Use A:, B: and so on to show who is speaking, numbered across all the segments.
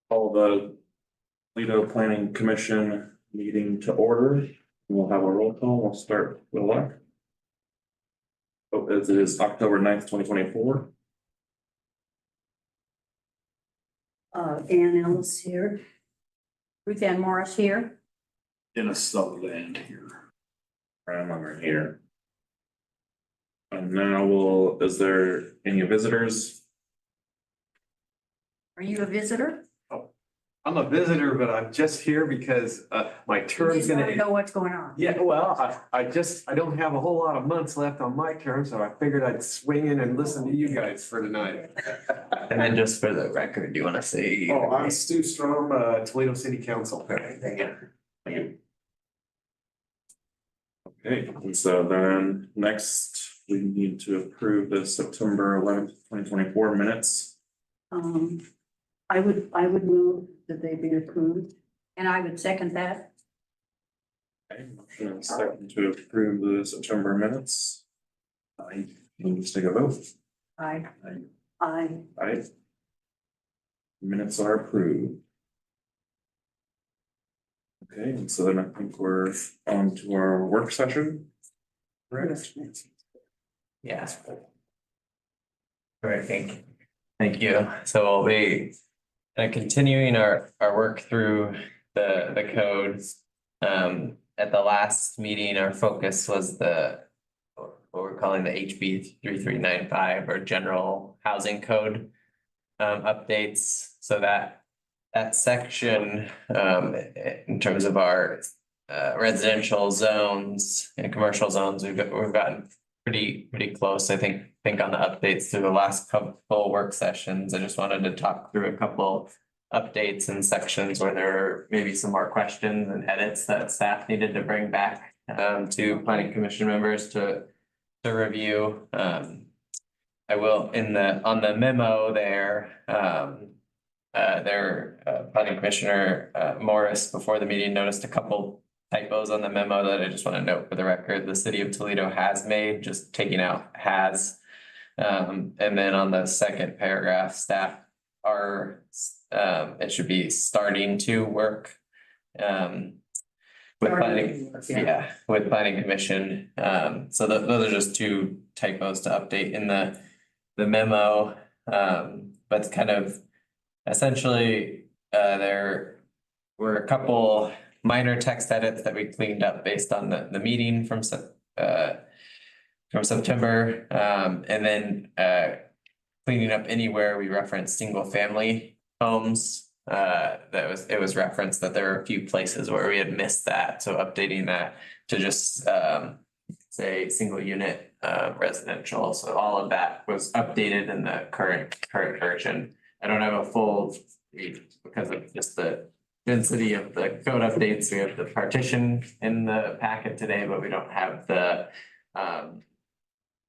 A: Call the Toledo Planning Commission meeting to order. We'll have a roll call. We'll start with Luck. As it is October 9th, 2024.
B: Ann Ellis here. Ruth Ann Morris here.
C: Dennis Sutherland here.
A: I'm over here. And now is there any visitors?
B: Are you a visitor?
C: I'm a visitor, but I'm just here because my
B: You
C: term's
B: just want to
C: gonna.
B: know what's going on.
C: Yeah, well, I don't have a whole lot of months left on my term, so I figured I'd swing in and listen to you guys for tonight.
D: And then just for the record, do you want to say?
C: Oh, I'm Stu Strom, Toledo City Council.
A: Thank you. Okay, and so then next we need to approve the September 11th, 2024 minutes.
B: I would move that they be approved, and I would second that.
A: Okay, motion and second to approve the September minutes. Let's take a vote.
B: I.
A: Aye. Minutes are approved. Okay, and so then I think we're on to our work session. Correct?
D: Yeah. All right, thank you. So we'll be continuing our work through the codes. At the last meeting, our focus was what we're calling the HB 3395 or General Housing Code updates. So that section in terms of our residential zones and commercial zones, we've gotten pretty close. I think on the updates through the last couple work sessions. I just wanted to talk through a couple updates and sections where there are maybe some more questions and edits that staff needed to bring back to planning commission members to review. I will on the memo there. Planning Commissioner Morris before the meeting noticed a couple typos on the memo that I just want to note for the record. The city of Toledo has made, just taking out has. And then on the second paragraph, staff it should be starting to work with planning, with planning commission. So those are just two typos to update in the memo. But kind of essentially there were a couple minor text edits that we cleaned up based on the meeting from September, and then cleaning up anywhere we referenced single family homes. It was referenced that there are a few places where we had missed that, so updating that to just say single unit residential. So all of that was updated in the current version. I don't have a full, because of just the density of the code updates. We have the partition in the packet today, but we don't have the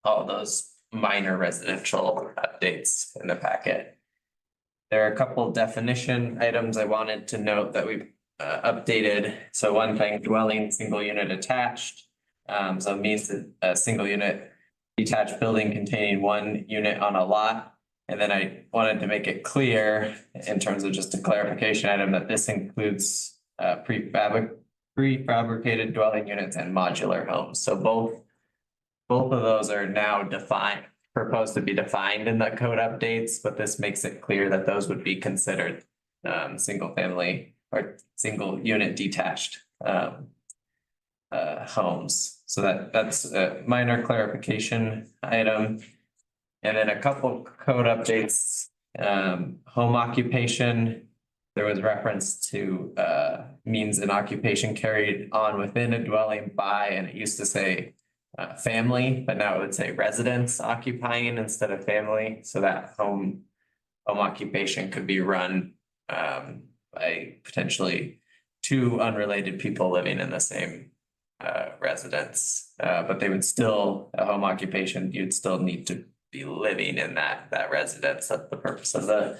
D: all those minor residential updates in the packet. There are a couple definition items I wanted to note that we've updated. So one thing, dwelling single unit attached. So it means that a single unit detached building containing one unit on a lot. And then I wanted to make it clear in terms of just a clarification item that this includes prefabricated dwelling units and modular homes. So both of those are now proposed to be defined in the code updates, but this makes it clear that those would be considered single family or single unit detached homes. So that's a minor clarification item. And then a couple code updates, home occupation. There was reference to means an occupation carried on within a dwelling by, and it used to say family, but now it would say residents occupying instead of family. So that home occupation could be run by potentially two unrelated people living in the same residence, but they would still, a home occupation, you'd still need to be living in that residence. That's the purpose of the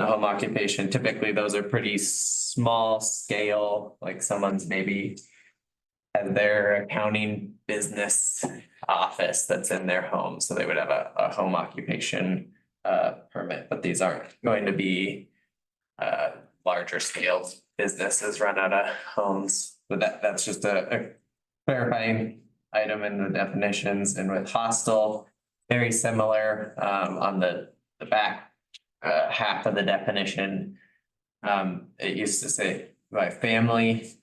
D: home occupation. Typically, those are pretty small scale, like someone's maybe has their accounting business office that's in their home, so they would have a home occupation permit, but these aren't going to be larger scale businesses run out of homes. But that's just a clarifying item in the definitions. And with hostel, very similar on the back half of the definition. It used to say by family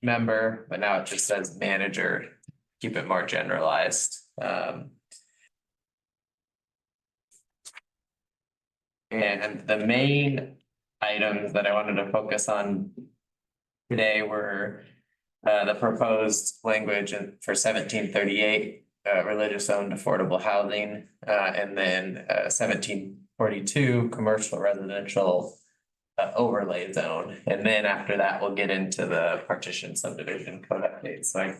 D: member, but now it just says manager, keep it more generalized. And the main items that I wanted to focus on today were the proposed language for 1738, religious owned affordable housing, and then 1742, commercial residential overlay zone. And then after that, we'll get into the partition subdivision code updates. So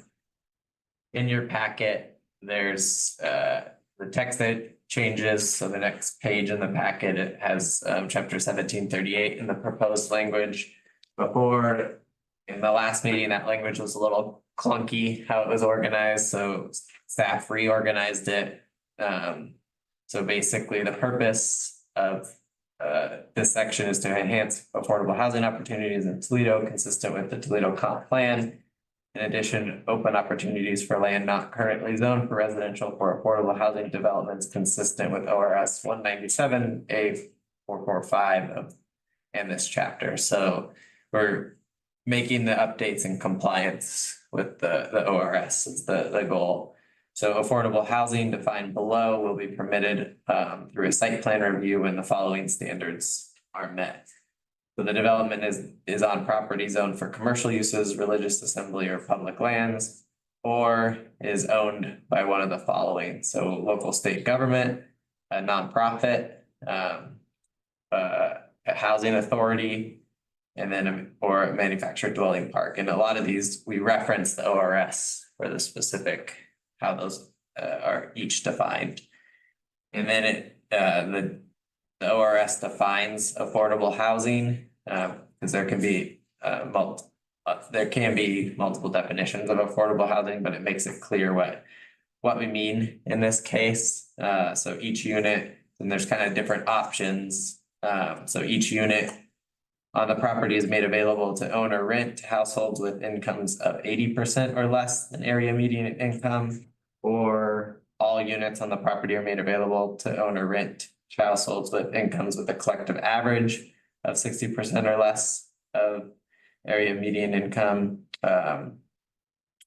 D: in your packet, there's the text that changes. So the next page in the packet, it has chapter 1738 in the proposed language. Before, in the last meeting, that language was a little clunky how it was organized, so staff reorganized it. So basically the purpose of this section is to enhance affordable housing opportunities in Toledo consistent with the Toledo comp plan. In addition, open opportunities for land not currently zoned for residential for affordable housing developments consistent with ORS 197A445 of and this chapter. So we're making the updates in compliance with the ORS is the goal. So affordable housing defined below will be permitted through a site plan review when the following standards are met. So the development is on property zoned for commercial uses, religious assembly, or public lands, or is owned by one of the following. So local state government, a nonprofit, a housing authority, and then or a manufactured dwelling park. And a lot of these, we reference the ORS for the specific, how those are each defined. And then the ORS defines affordable housing, because there can be multiple definitions of affordable housing, but it makes it clear what we mean in this case. So each unit, and there's kind of different options. So each unit on the property is made available to own or rent to households with incomes of 80% or less than area median income, or all units on the property are made available to own or rent to households with incomes with a collective average of 60% or less of area median income,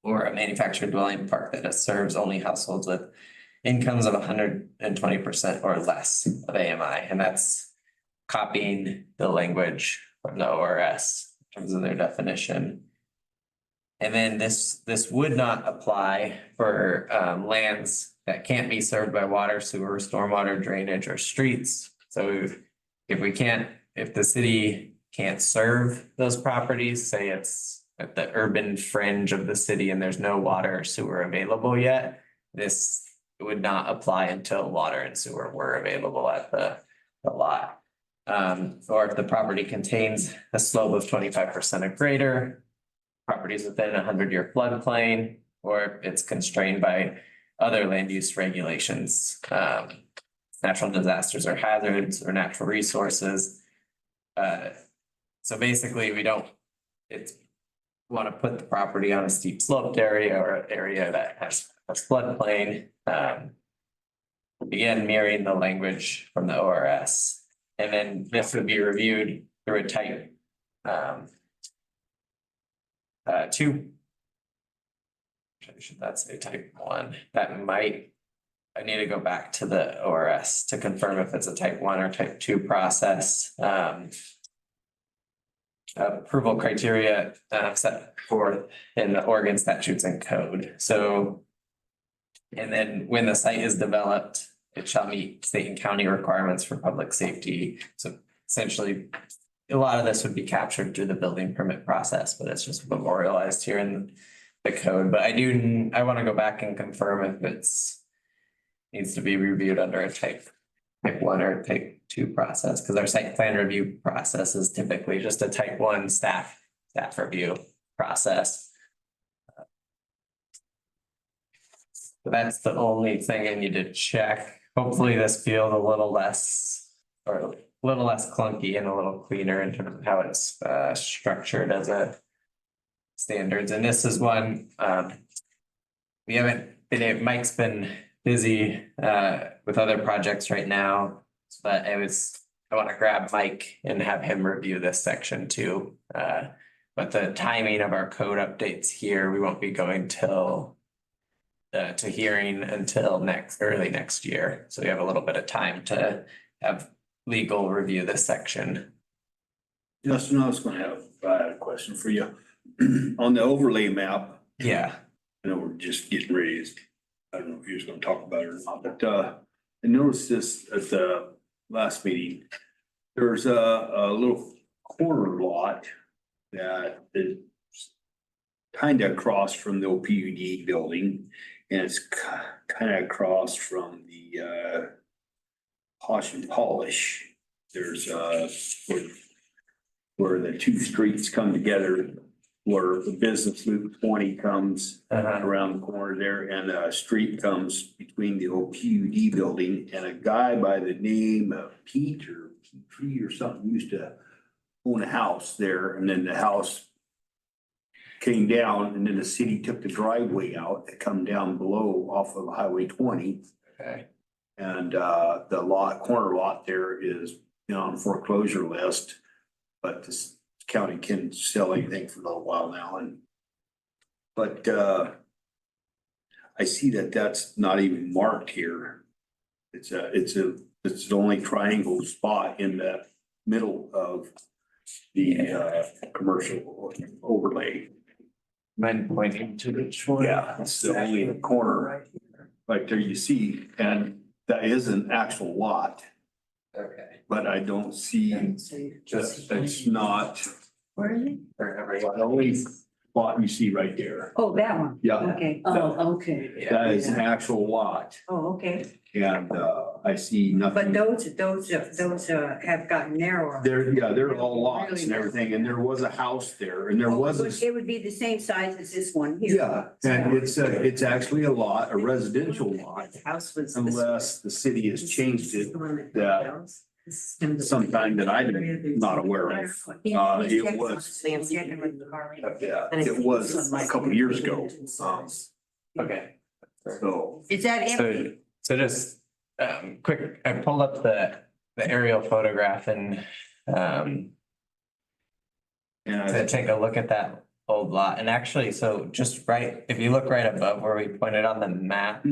D: or a manufactured dwelling park that serves only households with incomes of 120% or less of AMI. And that's copying the language from the ORS in terms of their definition. And then this would not apply for lands that can't be served by water, sewer, stormwater, drainage, or streets. So if the city can't serve those properties, say it's at the urban fringe of the city and there's no water or sewer available yet, this would not apply until water and sewer were available at the lot. Or if the property contains a slope of 25% or greater, properties within a 100-year floodplain, or if it's constrained by other land use regulations, natural disasters or hazards or natural resources. So basically we don't want to put the property on a steep sloped area or an area that has a floodplain. Again, mirroring the language from the ORS. And then this would be reviewed through a type 2. Should that say type 1? I need to go back to the ORS to confirm if it's a type 1 or type 2 process. Approval criteria set forth in the Oregon statutes and code. So, and then when the site is developed, it shall meet state and county requirements for public safety. So essentially, a lot of this would be captured through the building permit process, but it's just memorialized here in the code. But I want to go back and confirm if needs to be reviewed under a type 1 or type 2 process, because our site plan review process is typically just a type 1 staff review process. So that's the only thing I need to check. Hopefully this feels a little less or little less clunky and a little cleaner in terms of how it's structured as a standards, and this is one, we haven't been, Mike's been busy with other projects right now, but I want to grab Mike and have him review this section too. But the timing of our code updates here, we won't be going till to hearing until early next year. So we have a little bit of time to have legal review this section.
E: Justin, I was gonna have a question for you. On the overlay map,
D: Yeah,
E: I know we're just getting ready, I don't know if you was gonna talk about it or not, but I noticed this at the last meeting. There's a little corner lot that is kind of across from the old PUD building, and it's kind of across from the Posh and Polish. There's where the two streets come together, where the business loop 20 comes around the corner there, and a street comes between the old PUD building, and a guy by the name of Pete or Petrie or something used to own a house there, and then the house came down, and then the city took the driveway out to come down below off of Highway 20.
D: okay,
E: And the corner lot there is, on foreclosure list, but this county can sell anything for a little while now, but I see that that's not even marked here. It's the only triangle spot in the middle of the commercial overlay.
D: mind pointing to which one?
E: Yeah, it's the only corner right there you see, and that is an actual lot,
D: Okay.
E: but I don't see, it's not.
B: Where is it?
E: The only spot you see right there,
B: Oh, that one.
E: yeah,
B: Okay, oh, okay.
D: Yeah,
E: that is an actual lot,
B: Oh, okay.
E: and I see
B: But
E: nothing.
B: those have gotten narrower.
E: They're all lots and everything, and there was a house there, and there was a.
B: It would be the same size as this one here.
E: Yeah, and it's actually a lot, a residential lot,
B: The house was.
E: unless the city has changed it sometime that I'm not aware of. It was, yeah, it was a couple of years ago.
D: Okay.
E: So,
B: Is that empty?
D: So just quick, I pulled up the aerial photograph and
E: and
D: to take a look at that old lot. And actually, so just right, if you look right above where we pointed on the map,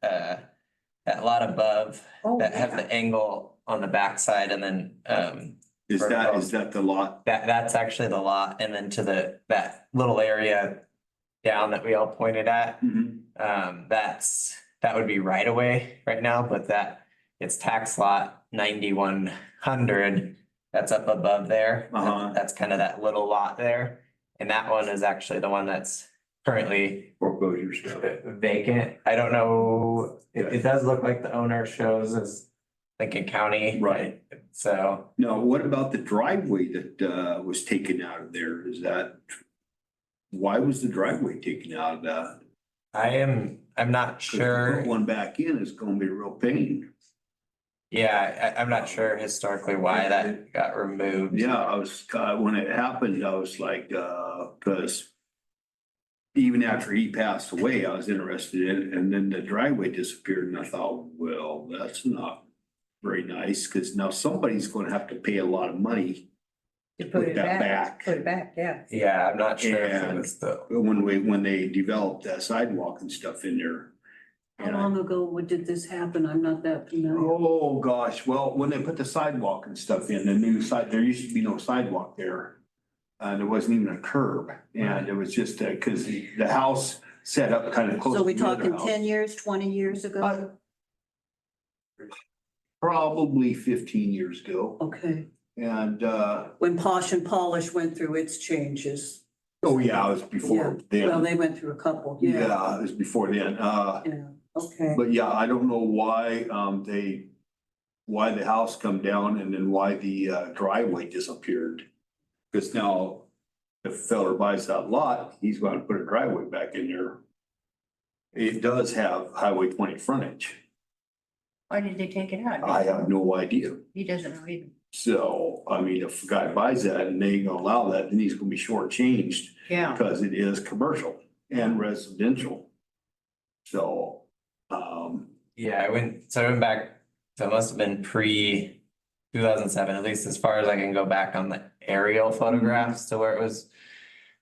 D: that lot above
B: Oh,
D: that has
B: yeah.
D: the angle on the backside, and then
E: is that the lot?
D: that's actually the lot, and then to that little area down that we all pointed at, that would be right away right now, but it's tax lot 9100. That's up above there. That's kind of that little lot there. And that one is actually the one that's currently
E: Foreclosure stuff.
D: vacant. I don't know, it does look like the owner shows as Lincoln County.
E: Right.
D: So,
E: Now, what about the driveway that was taken out of there? Why was the driveway taken out of that?
D: I'm not
E: 'Cause to
D: sure.
E: put one back in is gonna be a real pain.
D: Yeah, I'm not sure historically why that got removed.
E: Yeah, I was, when it happened, I was like, cause even after he passed away, I was interested in it, and then the driveway disappeared, and I thought, well, that's not very nice, cause now somebody's gonna have to pay a lot of money
B: To put it
E: that
B: back,
E: back.
B: put it back, yeah.
D: Yeah, I'm not sure if it
E: And-
D: was the,
E: when they developed that sidewalk and stuff in there.
B: How
E: And I-
B: long ago did this happen? I'm not that familiar.
E: Oh, gosh, well, when they put the sidewalk and stuff in, the new side, there used to be no sidewalk there. And there wasn't even a curb, and it was just, cause the house set up kind of close.
B: So we
E: to the other
B: talking
E: house.
B: 10 years, 20 years ago?
E: Probably 15 years ago,
B: Okay,
E: and,
B: when Posh and Polish went through its changes.
E: oh, yeah, it was
B: Yeah,
E: before
B: well,
E: then.
B: they went through a couple,
E: Yeah,
B: yeah,
E: it was before then,
B: yeah, okay.
E: but yeah, I don't know why, why the house come down and then why the driveway disappeared. Cause now, if a feller buys that lot, he's gonna put a driveway back in there. It does have Highway 20 frontage.
B: Why did they take it out?
E: I have no idea.
B: He doesn't know either.
E: So, I mean, if a guy buys that and they ain't gonna allow that, then he's gonna be shortchanged
B: Yeah.
E: because it is commercial and residential. So,
D: Yeah, I went back, so it must have been pre 2007, at least as far as I can go back on the aerial photographs to where it was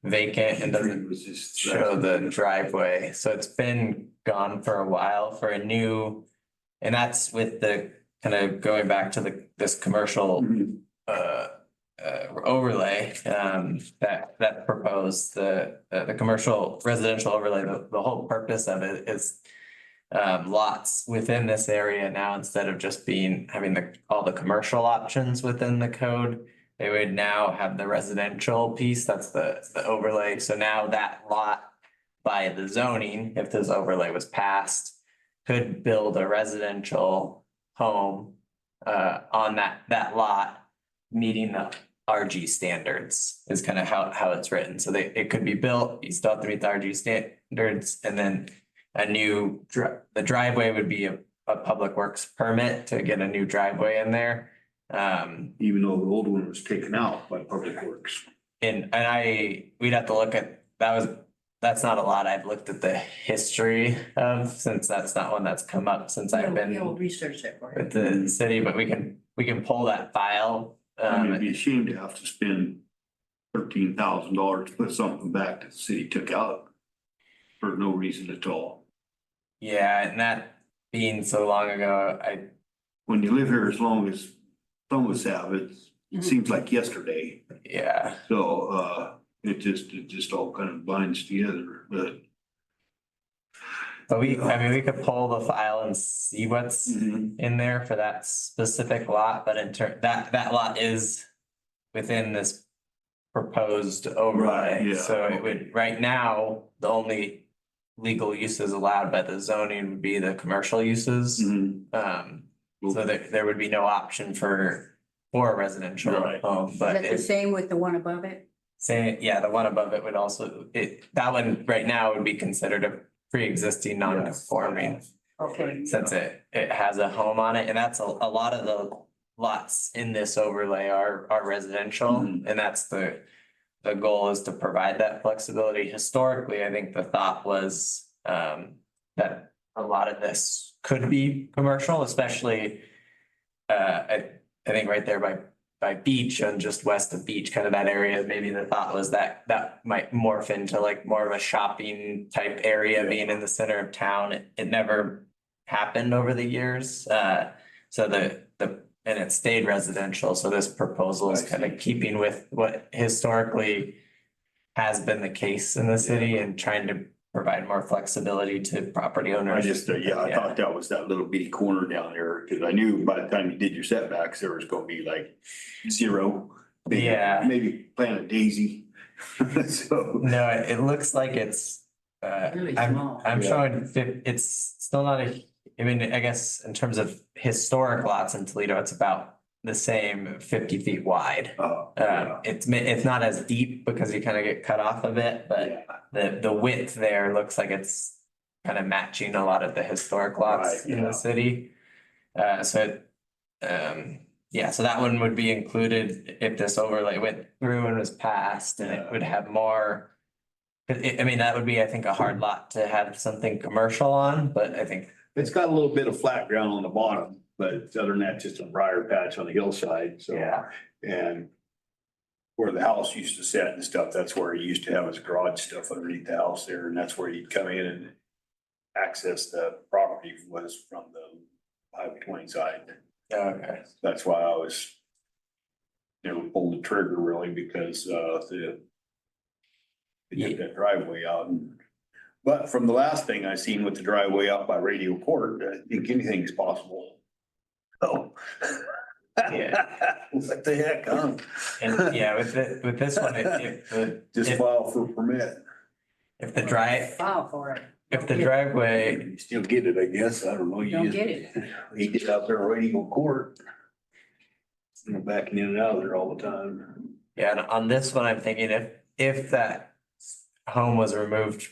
D: vacant and doesn't
E: it was just.
D: show the driveway. So it's been gone for a while for a new, and that's with the kind of going back to this commercial
E: Mhm.
D: overlay that proposed the commercial residential overlay. The whole purpose of it is lots within this area now, instead of just having all the commercial options within the code, they would now have the residential piece. That's the overlay. So now that lot by the zoning, if this overlay was passed, could build a residential home on that lot, meeting the RG standards is kind of how it's written. So it could be built, you still have to meet the RG standards, and then the driveway would be a public works permit to get a new driveway in there.
E: Even though the old one was taken out by Public Works.
D: And we'd have to look at, that's not a lot I've looked at the history of, since that's not one that's come up since I've
B: You'll
D: been
B: research that for
D: with
B: you.
D: the city, but we can pull that file.
E: I mean, it'd be a shame to have to spend $13,000 to put something back that the city took out for no reason at all.
D: Yeah, and that being so long ago,
E: When you live here as long as some of us have, it
B: Mhm.
E: seems like yesterday.
D: yeah,
E: So, it just all kind of binds together, but.
D: but we could pull the file and see what's in there for that specific lot, but that lot is within this proposed
E: Right,
D: overlay.
E: yeah,
D: So it
E: okay.
D: would, right now, the only legal uses allowed by the zoning would be the commercial uses. So there would be no option for a residential
E: Right.
D: home,
B: Is
D: but
B: that the
D: if,
B: same with the one above it?
D: yeah, the one above it would also, that one right now would be considered a pre-existing non-conforming.
B: Okay.
D: Since it has a home on it, and that's a lot of the lots in this overlay are residential,
E: Mhm.
D: and that's the goal is to provide that flexibility. Historically, I think the thought was that a lot of this could be commercial, especially I think right there by beach and just west of beach, kind of that area, maybe the thought was that might morph into like more of a shopping type area, being in the center of town. It never happened over the years. So and it stayed residential. So this proposal is kind of keeping with what historically has been the case in the city and trying to provide more flexibility to property
E: I
D: owners.
E: just, I thought that was that little bitty corner down there, cause I knew by the time you did your setbacks, there was gonna be like 0. Maybe-
D: Yeah.
E: Maybe plant a daisy. So,
D: No, it looks like it's,
B: Really
D: I'm
B: small.
D: I'm
E: Yeah.
D: showing it's still not I mean, I guess in terms of historic lots in Toledo, it's about the same 50 feet wide.
E: yeah.
D: It's not as deep because you kind of get cut off a bit, but
E: Yeah.
D: the width there looks like it's kind of matching a lot of the historic lots
E: Right,
D: in
E: yeah.
D: the city. So yeah, so that one would be included if this overlay went through and was passed, and it
E: Yeah.
D: would have more. I mean, that would be, I think, a hard lot to have something commercial on, but I think,
E: It's got a little bit of flat ground on the bottom, but other than that, just a briar patch on the hillside, so.
D: yeah,
E: And where the house used to sit and stuff, that's where he used to have his garage stuff underneath the house there, and that's where he'd come in and access the property was from the Highway 20 side.
D: okay,
E: That's why I was never pulled the trigger really, because they did that driveway out and, but from the last thing I seen with the driveway out by Radio Court, I think anything's possible. Oh.
D: Yeah.
E: What the heck, huh?
D: and yeah, with this one,
E: Just file for permit.
D: if the drive,
B: File for it.
D: if the driveway,
E: You still get it, I guess. I don't know. You
B: Don't
E: just-
B: get it.
E: He gets out there at Radio Court. You know, backing in and out of there all the time.
D: yeah, and on this one, I'm thinking if that home was removed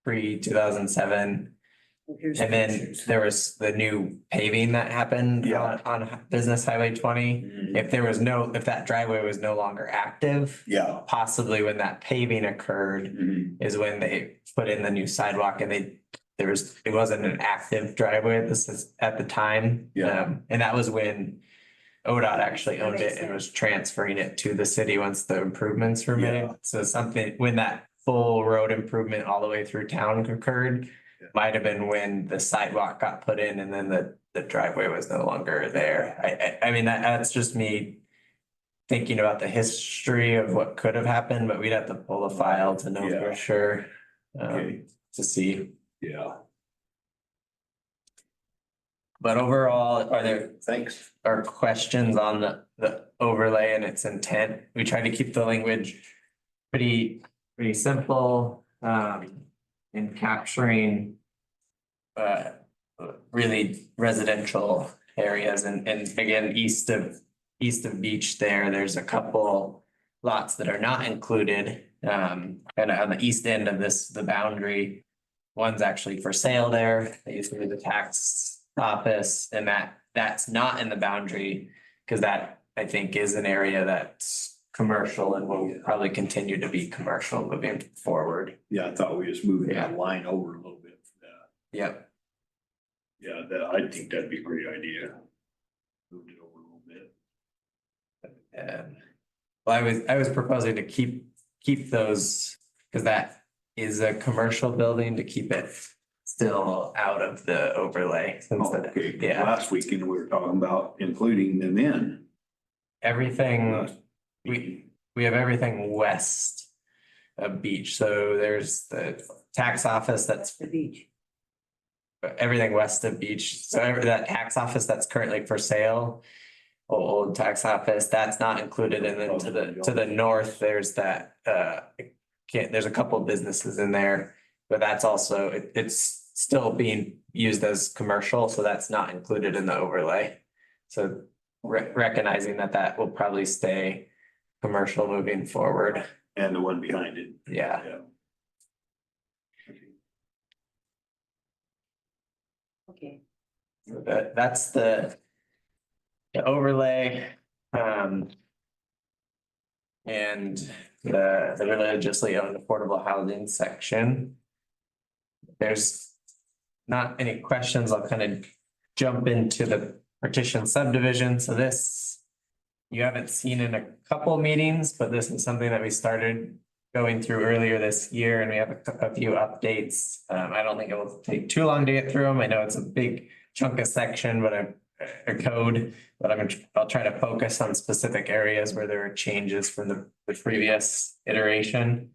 D: pre 2007,
B: Here's
D: And then
B: pictures.
D: there was the new paving that happened
E: Yeah.
D: on Business Highway 20.
E: Mhm.
D: If that driveway was no longer active,
E: Yeah.
D: possibly when that paving occurred
E: Mhm.
D: is when they put in the new sidewalk and it wasn't an active driveway. This is at the time.
E: Yeah.
D: And that was when ODOT actually
B: That
D: owned
B: makes
D: it and was transferring it to the city once the improvements were made.
E: Yeah.
D: So something, when that full road improvement all the way through town occurred,
E: Yeah.
D: might have been when the sidewalk got put in and then the driveway was no longer there. I mean, that's just me thinking about the history of what could have happened, but we'd have to pull the file to know for
E: Yeah.
D: sure.
E: Okay.
D: To see.
E: Yeah.
D: But overall,
E: Thanks.
D: are questions on the overlay and its intent? We try to keep the language pretty simple, in capturing really residential areas and again, east of Beach there's a couple lots that are not included, kind of on the east end of the boundary. One's actually for sale there. They used to be the tax office and that's not in the boundary. Cause that I think is an area that's commercial and will probably continue to be commercial moving forward.
E: Yeah, I thought we just moved
D: Yeah.
E: that line over a little bit for that.
D: Yep.
E: Yeah, I think that'd be a great idea. Moved it over a little bit.
D: Well, I was proposing to keep those, cause that is a commercial building to keep it still out of the overlay. Since
E: Oh, okay.
D: yeah,
E: Last weekend, we were talking about including them in.
D: everything, we have everything west of Beach. So there's the tax office that's
B: The beach.
D: everything west of Beach. So that tax office that's currently for sale, old tax office, that's not included. And then to the north, there's that, there's a couple of businesses in there, but that's also, it's still being used as commercial, so that's not included in the overlay. So recognizing that will probably stay commercial moving forward.
E: And the one behind it.
D: Yeah.
E: Yeah.
B: Okay.
D: That's the overlay. And the religiously owned affordable housing section. There's not any questions. I'll kind of jump into the partition subdivision. So this, you haven't seen in a couple meetings, but this is something that we started going through earlier this year and we have a few updates. I don't think it will take too long to get through them. I know it's a big chunk of section, but a code, but I'll try to focus on specific areas where there are changes from the previous iteration.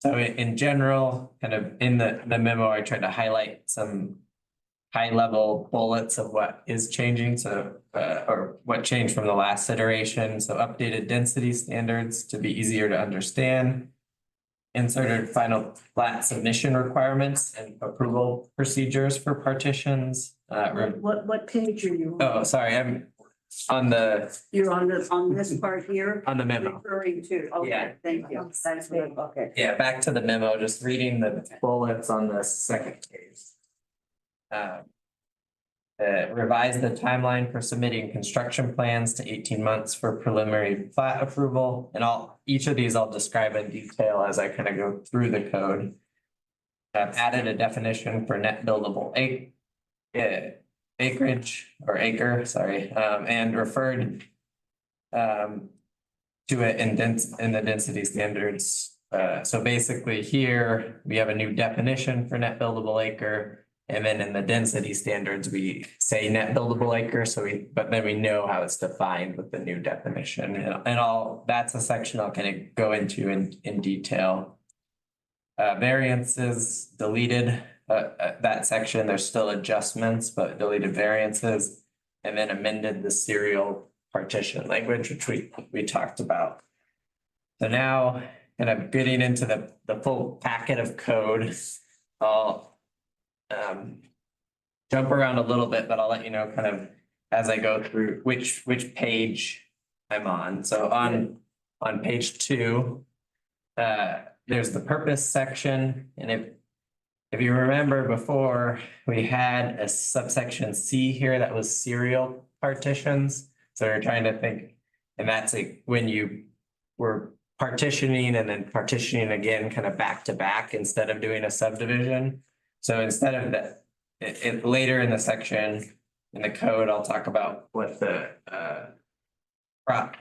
D: So in general, kind of in the memo, I tried to highlight some high level bullets of what is changing. So, or what changed from the last iteration. So updated density standards to be easier to understand. Inserted final plat submission requirements and approval procedures for partitions.
B: What page are you?
D: Oh, sorry, I'm on
B: You're on this part here?
D: the memo.
B: Referring to,
D: Yeah.
B: okay, thank you. That's what, okay.
D: Yeah, back to the memo, just reading the bullets on the second page. Revise the timeline for submitting construction plans to 18 months for preliminary plat approval. And each of these I'll describe in detail as I kind of go through the code. I've added a definition for net buildable acreage or acre, sorry, and referred to it in the density standards. So basically here, we have a new definition for net buildable acre. And then in the density standards, we say net buildable acre, but then we know how it's defined with the new definition and that's a section I'll kind of go into in detail. Variances deleted, that section, there's still adjustments, but deleted variances. And then amended the serial partition language, which we talked about. So now, kind of getting into the full packet of code, I'll jump around a little bit, but I'll let you know kind of as I go through which page I'm on. So on page 2, there's the purpose section, and if you remember before, we had a subsection C here that was serial partitions. So we're trying to think, and that's like when you were partitioning and then partitioning again, kind of back to back instead of doing a subdivision. So instead of that, later in the section in the code, I'll talk about what the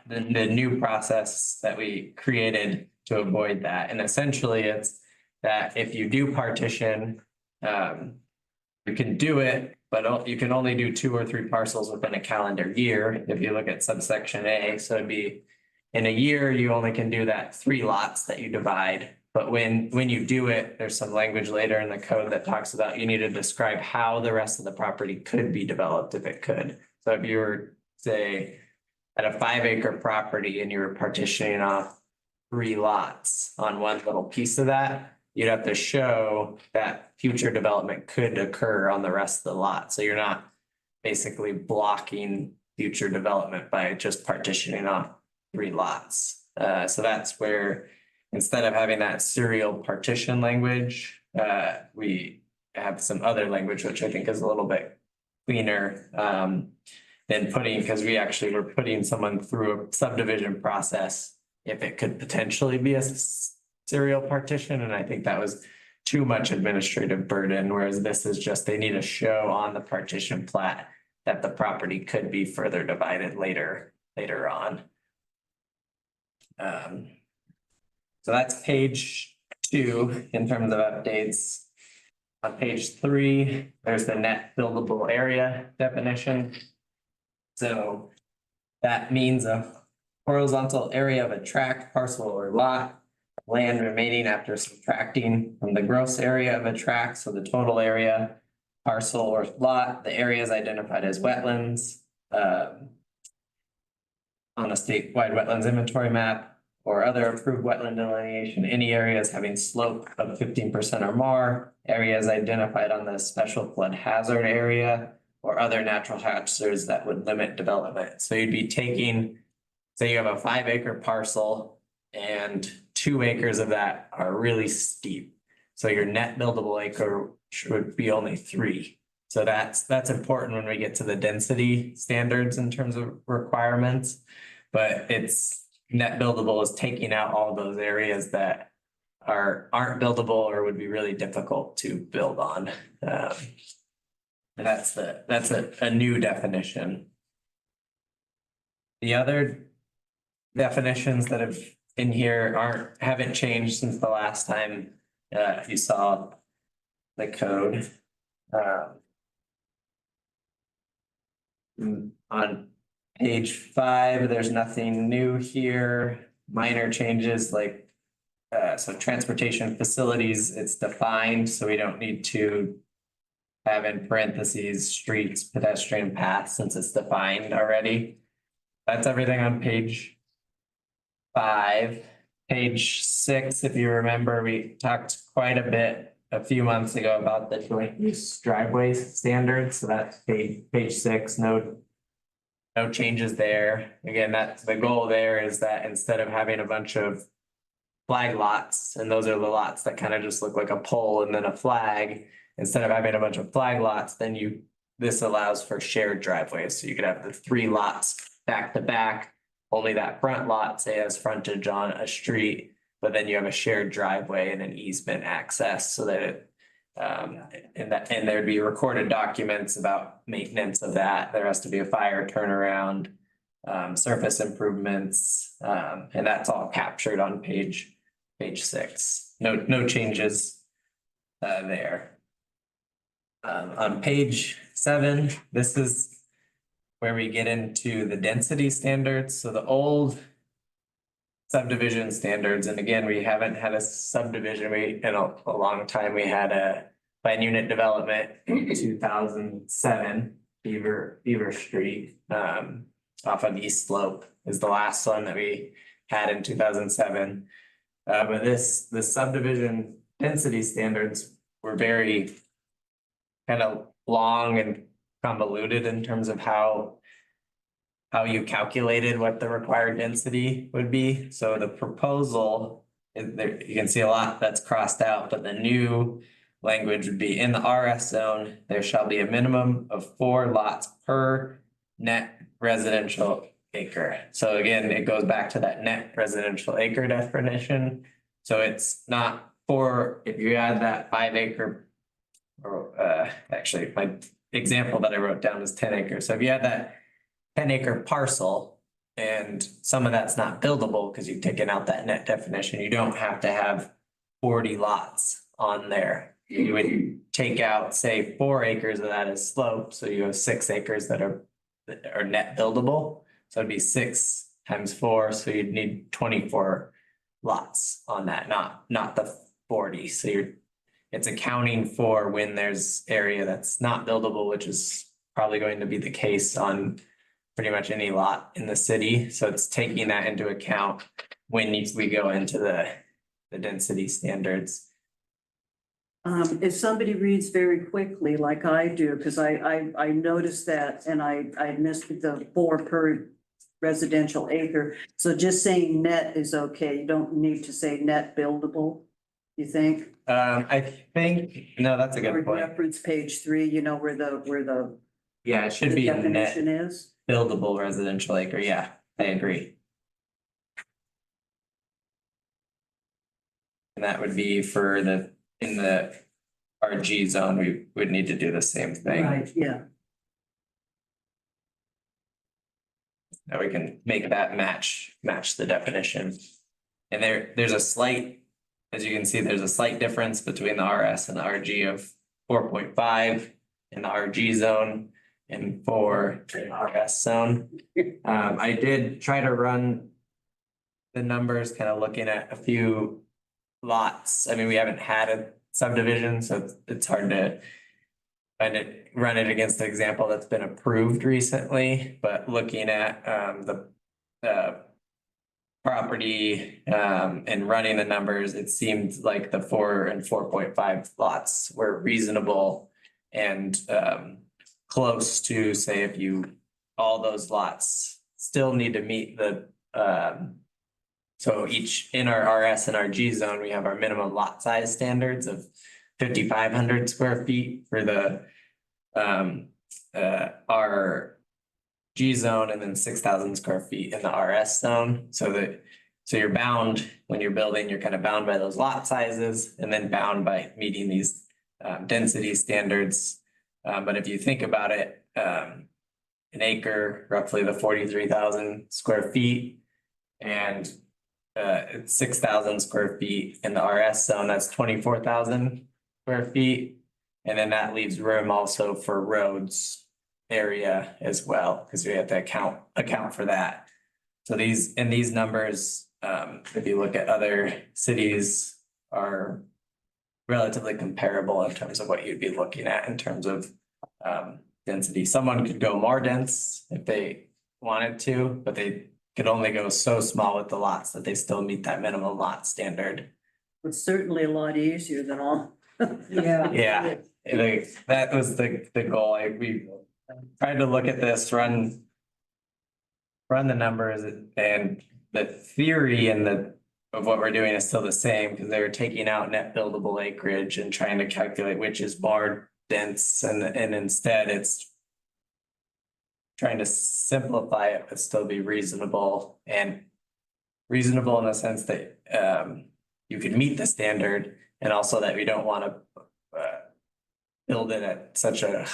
D: the new process that we created to avoid that. And essentially it's that if you do partition, you can do it, but you can only do 2 or 3 parcels within a calendar year. If you look at subsection A, so it'd be in a year, you only can do that 3 lots that you divide. But when you do it, there's some language later in the code that talks about you need to describe how the rest of the property could be developed if it could. So if you were, say, at a 5-acre property and you were partitioning off 3 lots on one little piece of that, you'd have to show that future development could occur on the rest of the lot. So you're not basically blocking future development by just partitioning off 3 lots. So that's where, instead of having that serial partition language, we have some other language, which I think is a little bit cleaner. Than putting, because we actually were putting someone through a subdivision process if it could potentially be a serial partition, and I think that was too much administrative burden, whereas this is just they need to show on the partition plat that the property could be further divided later on. So that's page 2 in terms of updates. On page 3, there's the net buildable area definition. So that means a horizontal area of a tract, parcel, or lot of land remaining after subtracting from the gross area of a tract, so the total area, parcel or lot, the areas identified as wetlands on a statewide wetlands inventory map or other approved wetland delineation, any areas having slope of 15% or more, areas identified on the special flood hazard area, or other natural hazards that would limit development. So you'd be taking, say you have a 5-acre parcel and 2 acres of that are really steep. So your net buildable acre should be only 3. So that's important when we get to the density standards in terms of requirements. But it's net buildable is taking out all those areas that aren't buildable or would be really difficult to build on. And that's a new definition. The other definitions that have in here haven't changed since the last time you saw the code. On page 5, there's nothing new here. Minor changes like so transportation facilities, it's defined, so we don't need to have in parentheses streets, pedestrian paths, since it's defined already. That's everything on page 5. Page 6, if you remember, we talked quite a bit a few months ago about the joint use driveway standards. So that's page 6, no changes there. Again, that's the goal there, is that instead of having a bunch of flag lots, and those are the lots that kind of just look like a pole and then a flag, instead of having a bunch of flag lots, then this allows for shared driveways. So you could have the 3 lots back to back, only that front lot, say, has frontage on a street, but then you have a shared driveway and an easement access so that it and there'd be recorded documents about maintenance of that. There has to be a fire turnaround, surface improvements, and that's all captured on page 6. No changes there. On page 7, this is where we get into the density standards. So the old subdivision standards, and again, we haven't had a subdivision in a long time. We had a plan unit development in 2007, Beaver Street, off of East Slope is the last one that we had in 2007. But the subdivision density standards were very kind of long and convoluted in terms of how you calculated what the required density would be. So the proposal, you can see a lot that's crossed out, but the new language would be in the RS zone, there shall be a minimum of 4 lots per net residential acre. So again, it goes back to that net residential acre definition. So it's not 4, if you add that 5 acre. Or actually, my example that I wrote down is 10 acres. So if you had that 10-acre parcel and some of that's not buildable because you've taken out that net definition, you don't have to have 40 lots on there. You would take out, say, 4 acres of that as slope, so you have 6 acres that are net buildable. So it'd be 6 times 4, so you'd need 24 lots on that, not the 40. So it's accounting for when there's area that's not buildable, which is probably going to be the case on pretty much any lot in the city. So it's taking that into account when we go into the density standards.
B: If somebody reads very quickly like I do, because I noticed that and I missed the 4 per residential acre. So just saying net is okay. You don't need to say net buildable, you think?
D: I think, no, that's a
B: Or
D: good point.
B: reference page 3, you know, where the
D: Yeah, it should be a net
B: definition is.
D: buildable residential acre. Yeah, I agree. And that would be for in the RG zone, we would need to do the same thing.
B: Right, yeah.
D: Now we can make that match the definition. And there's a slight, as you can see, there's a slight difference between the RS and the RG of 4.5 in the RG zone and 4 in the RS zone. I did try to run the numbers, kind of looking at a few lots. I mean, we haven't had a subdivision, so it's hard to run it against the example that's been approved recently, but looking at the property and running the numbers, it seemed like the 4 and 4.5 lots were reasonable and close to, say, if all those lots still need to meet the so each in our RS and RG zone, we have our minimum lot size standards of 5,500 square feet for the our G zone, and then 6,000 square feet in the RS zone. So you're bound when you're building, you're kind of bound by those lot sizes and then bound by meeting these density standards. But if you think about it, an acre, roughly the 43,000 square feet, and it's 6,000 square feet in the RS zone, that's 24,000 square feet. And then that leaves room also for roads area as well, because we have to account for that. So these numbers, if you look at other cities, are relatively comparable in terms of what you'd be looking at in terms of density. Someone could go more dense if they wanted to, but they could only go so small with the lots that they still meet that minimum lot standard.
B: It's certainly a lot easier than all.
F: Yeah.
D: Yeah, that was the goal. We tried to look at this, run the numbers, and the theory of what we're doing is still the same, because they're taking out net buildable acreage and trying to calculate which is more dense, and instead it's trying to simplify it but still be reasonable, and reasonable in the sense that you can meet the standard, and also that we don't want to build it at such a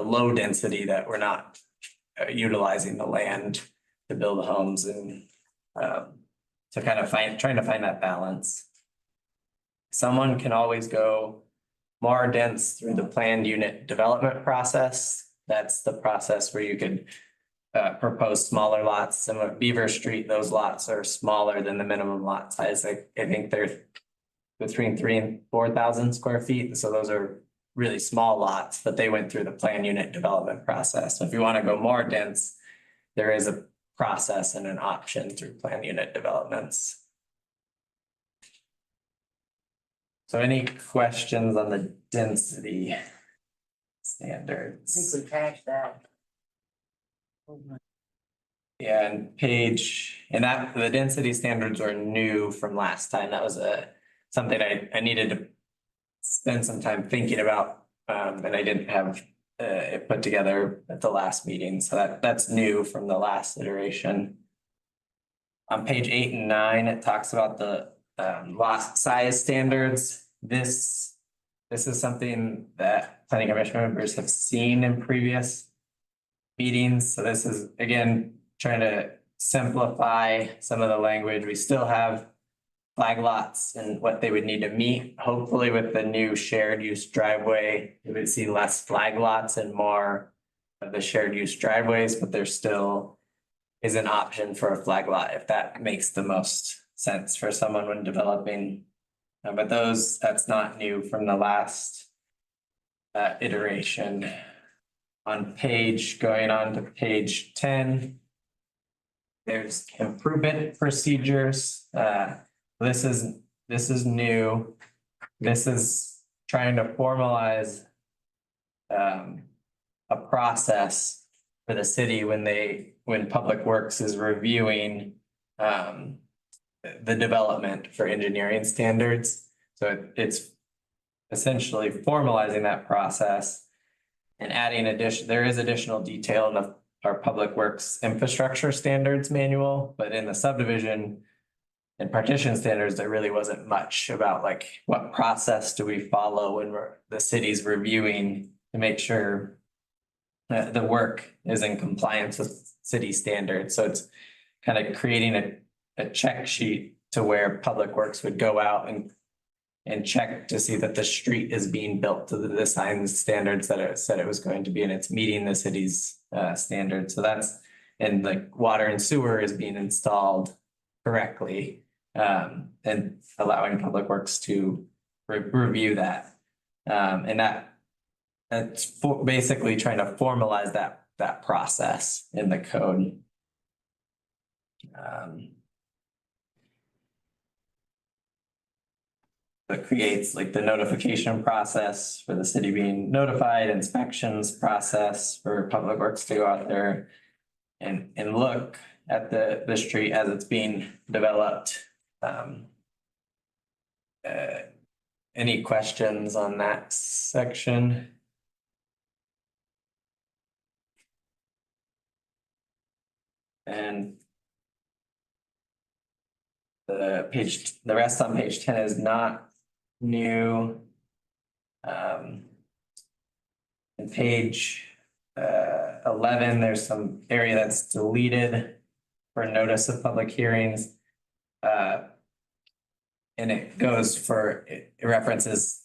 D: low density that we're not utilizing the land to build homes, and to kind of trying to find that balance. Someone can always go more dense through the planned unit development process. That's the process where you could propose smaller lots. Some of Beaver Street, those lots are smaller than the minimum lot size. I think they're between 3,000 and 4,000 square feet. So those are really small lots, but they went through the plan unit development process. So if you want to go more dense, there is a process and an option through plan unit developments. So any questions on the density standards?
F: I think we patched that.
D: Yeah, and that the density standards are new from last time. That was something I needed to spend some time thinking about, and I didn't have it put together at the last meeting, so that's new from the last iteration. On page 8 and 9, it talks about the lot size standards. This is something that planning commission members have seen in previous meetings, so this is again trying to simplify some of the language. We still have flag lots and what they would need to meet. Hopefully with the new shared use driveway, we would see less flag lots and more of the shared use driveways, but there still is an option for a flag lot if that makes the most sense for someone when developing. But that's not new from the last iteration. Going on to page 10. There's improvement procedures. This is new. This is trying to formalize a process for the city when Public Works is reviewing the development for engineering standards. So it's essentially formalizing that process and adding there is additional detail in our Public Works infrastructure standards manual, but in the subdivision and partition standards, there really wasn't much about like what process do we follow when the city's reviewing to make sure that the work is in compliance with city standards. So it's kind of creating a check sheet to where Public Works would go out and check to see that the street is being built to the design standards that it said it was going to be, and it's meeting the city's standards. So and like water and sewer is being installed correctly, and allowing Public Works to review that. And that's basically trying to formalize that process in the code. That creates like the notification process for the city being notified, inspections process for Public Works to go out there and look at the street as it's being developed. Any questions on that section? And the rest on page 10 is not new. In page 11, there's some area that's deleted for notice of public hearings. And it references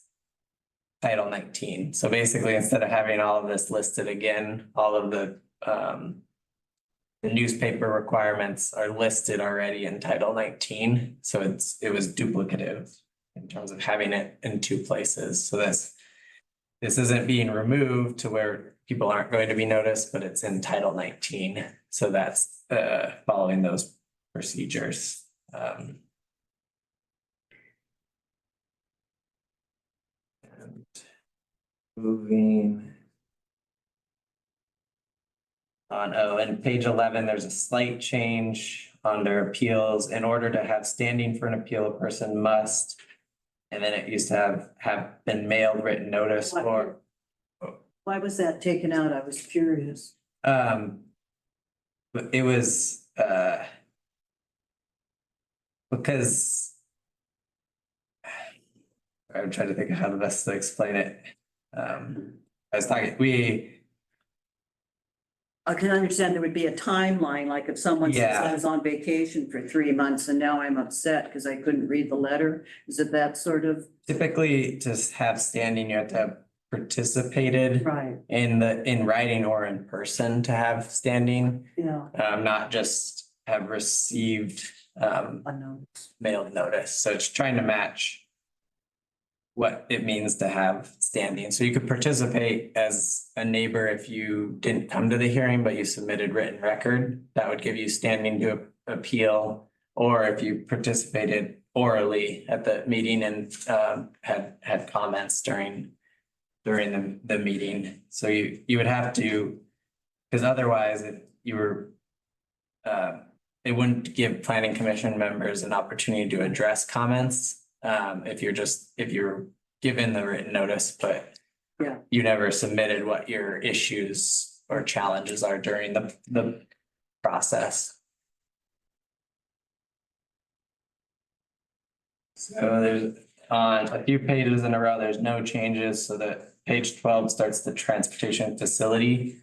D: Title 19. So basically, instead of having all of this listed again, all of the newspaper requirements are listed already in Title 19. So it was duplicative in terms of having it in two places. So this isn't being removed to where people aren't going to be noticed, but it's in Title 19. So that's following those procedures. And moving on, and page 11, there's a slight change under appeals. In order to have standing for an appeal, a person must, and then it used to have been mailed written notice or.
B: Why was that taken out? I was curious.
D: But it was because I'm trying to think of how the best to explain it. I was talking,
B: I can understand there would be a timeline, like if someone says I was on vacation for 3 months and now I'm upset because I couldn't read the letter. Is it that sort of?
D: typically to have standing, you have to have participated
B: Right,
D: in writing or in person to have standing,
B: yeah,
D: not just have received
B: I know.
D: mailed notice. So it's trying to match what it means to have standing. So you could participate as a neighbor if you didn't come to the hearing, but you submitted written record, that would give you standing to appeal. Or if you participated orally at the meeting and had comments during the meeting. So you would have to, because otherwise it wouldn't give planning commission members an opportunity to address comments. If you're given the written notice, but
B: Yeah.
D: you never submitted what your issues or challenges are during the process. So there's on a few pages in a row, there's no changes, so that page 12 starts the transportation facility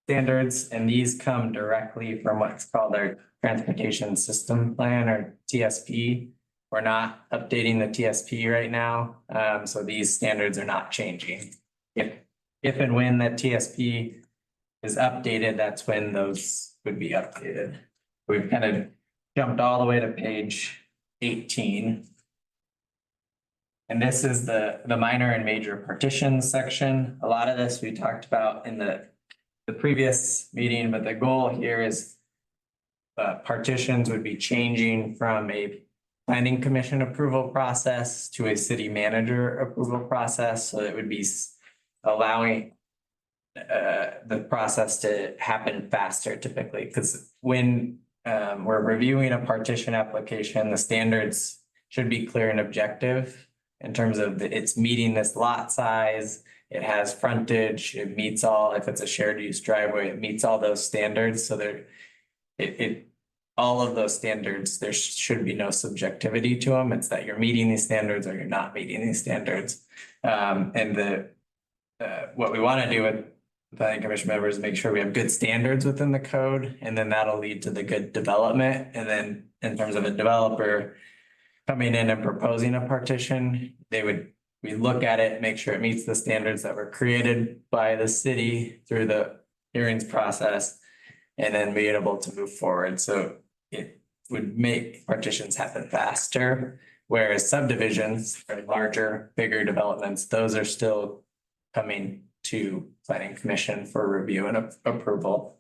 D: standards, and these come directly from what's called our transportation system plan, or TSP. We're not updating the TSP right now, so these standards are not changing. If and when that TSP is updated, that's when those would be updated. We've kind of jumped all the way to page 18. And this is the minor and major partitions section. A lot of this we talked about in the previous meeting, but the goal here is partitions would be changing from a planning commission approval process to a city manager approval process. So it would be allowing the process to happen faster typically, because when we're reviewing a partition application, the standards should be clear and objective in terms of it's meeting this lot size, it has frontage, it meets all, if it's a shared use driveway, it meets all those standards. So there, all of those standards, there should be no subjectivity to them. It's that you're meeting these standards or you're not meeting these standards. And what we want to do with planning commission members is make sure we have good standards within the code, and then that'll lead to the good development. And then in terms of a developer coming in and proposing a partition, we look at it, make sure it meets the standards that were created by the city through the hearings process, and then be able to move forward. So it would make partitions happen faster, whereas subdivisions are larger, bigger developments, those are still coming to planning commission for review and approval.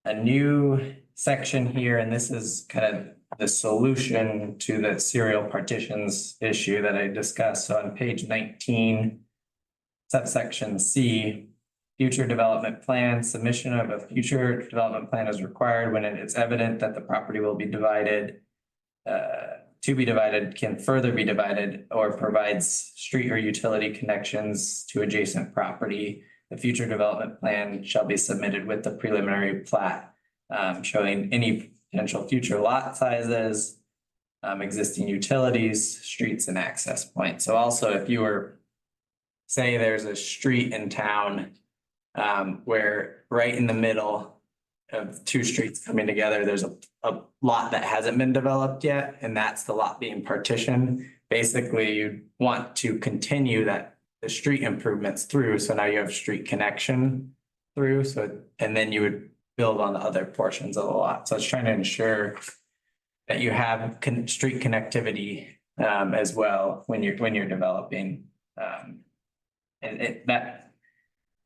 D: A new section here, and this is kind of the solution to the serial partitions issue that I discussed. So on page 19, subsection C, future development plan, submission of a future development plan is required when it is evident that the property will be divided, to be divided, can further be divided, or provides street or utility connections to adjacent property. The future development plan shall be submitted with the preliminary plat, showing any potential future lot sizes, existing utilities, streets, and access points. So also, if you were, say there's a street in town where right in the middle of two streets coming together, there's a lot that hasn't been developed yet, and that's the lot being partitioned. Basically, you want to continue the street improvements through, so now you have street connection through, so, and then you would build on the other portions of the lot. So it's trying to ensure that you have street connectivity as well when you're developing. And that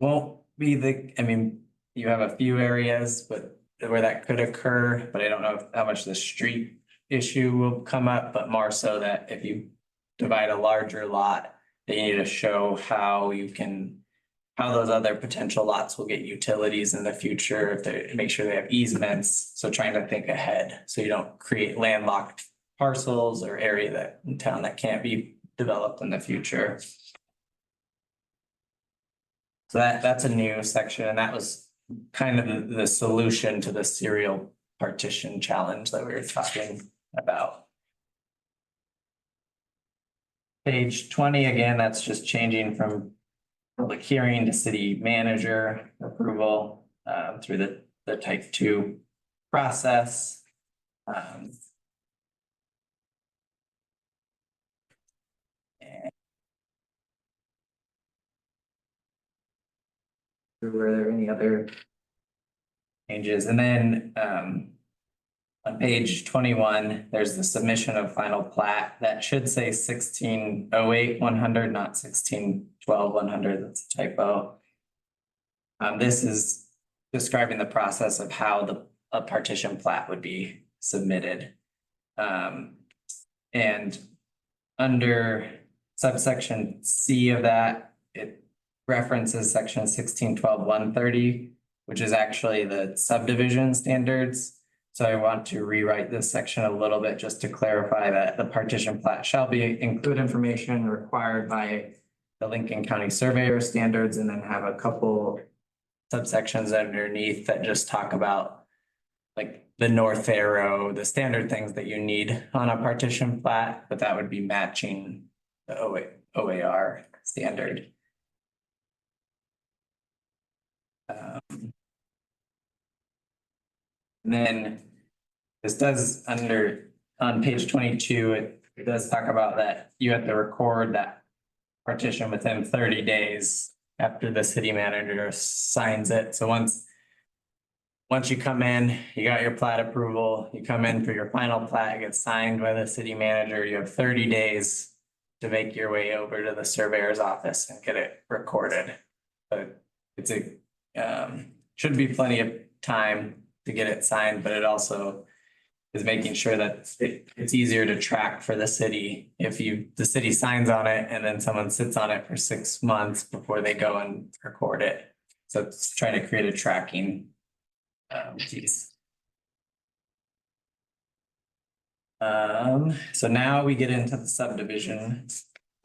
D: won't be I mean, you have a few areas, but where that could occur, but I don't know how much the street issue will come up, but more so that if you divide a larger lot, that you need to show how those other potential lots will get utilities in the future, if they make sure they have easements. So trying to think ahead, so you don't create landlocked parcels or area in town that can't be developed in the future. So that's a new section, and that was kind of the solution to the serial partition challenge that we were talking about. Page 20, again, that's just changing from public hearing to city manager approval through the type 2 process. Were there any other changes? And then on page 21, there's the submission of final plat that should say 1608-100, not 1612-100. That's a typo. This is describing the process of how a partition plat would be submitted. And under subsection C of that, it references section 1612-130, which is actually the subdivision standards. So I want to rewrite this section a little bit just to clarify that the partition plat shall include information required by the Lincoln County Surveyor standards, and then have a couple subsections underneath that just talk about like the North Arrow, the standard things that you need on a partition plat, but that would be matching the OAR standard. And then this does on page 22, it does talk about that you have to record that partition within 30 days after the city manager signs it. So once you come in, you got your plat approval, you come in for your final plat, it gets signed by the city manager, you have 30 days to make your way over to the surveyor's office and get it recorded. But it's should be plenty of time to get it signed, but it also is making sure that it's easier to track for the city. If the city signs on it and then someone sits on it for 6 months before they go and record it. So it's trying to create a tracking piece. So now we get into the subdivision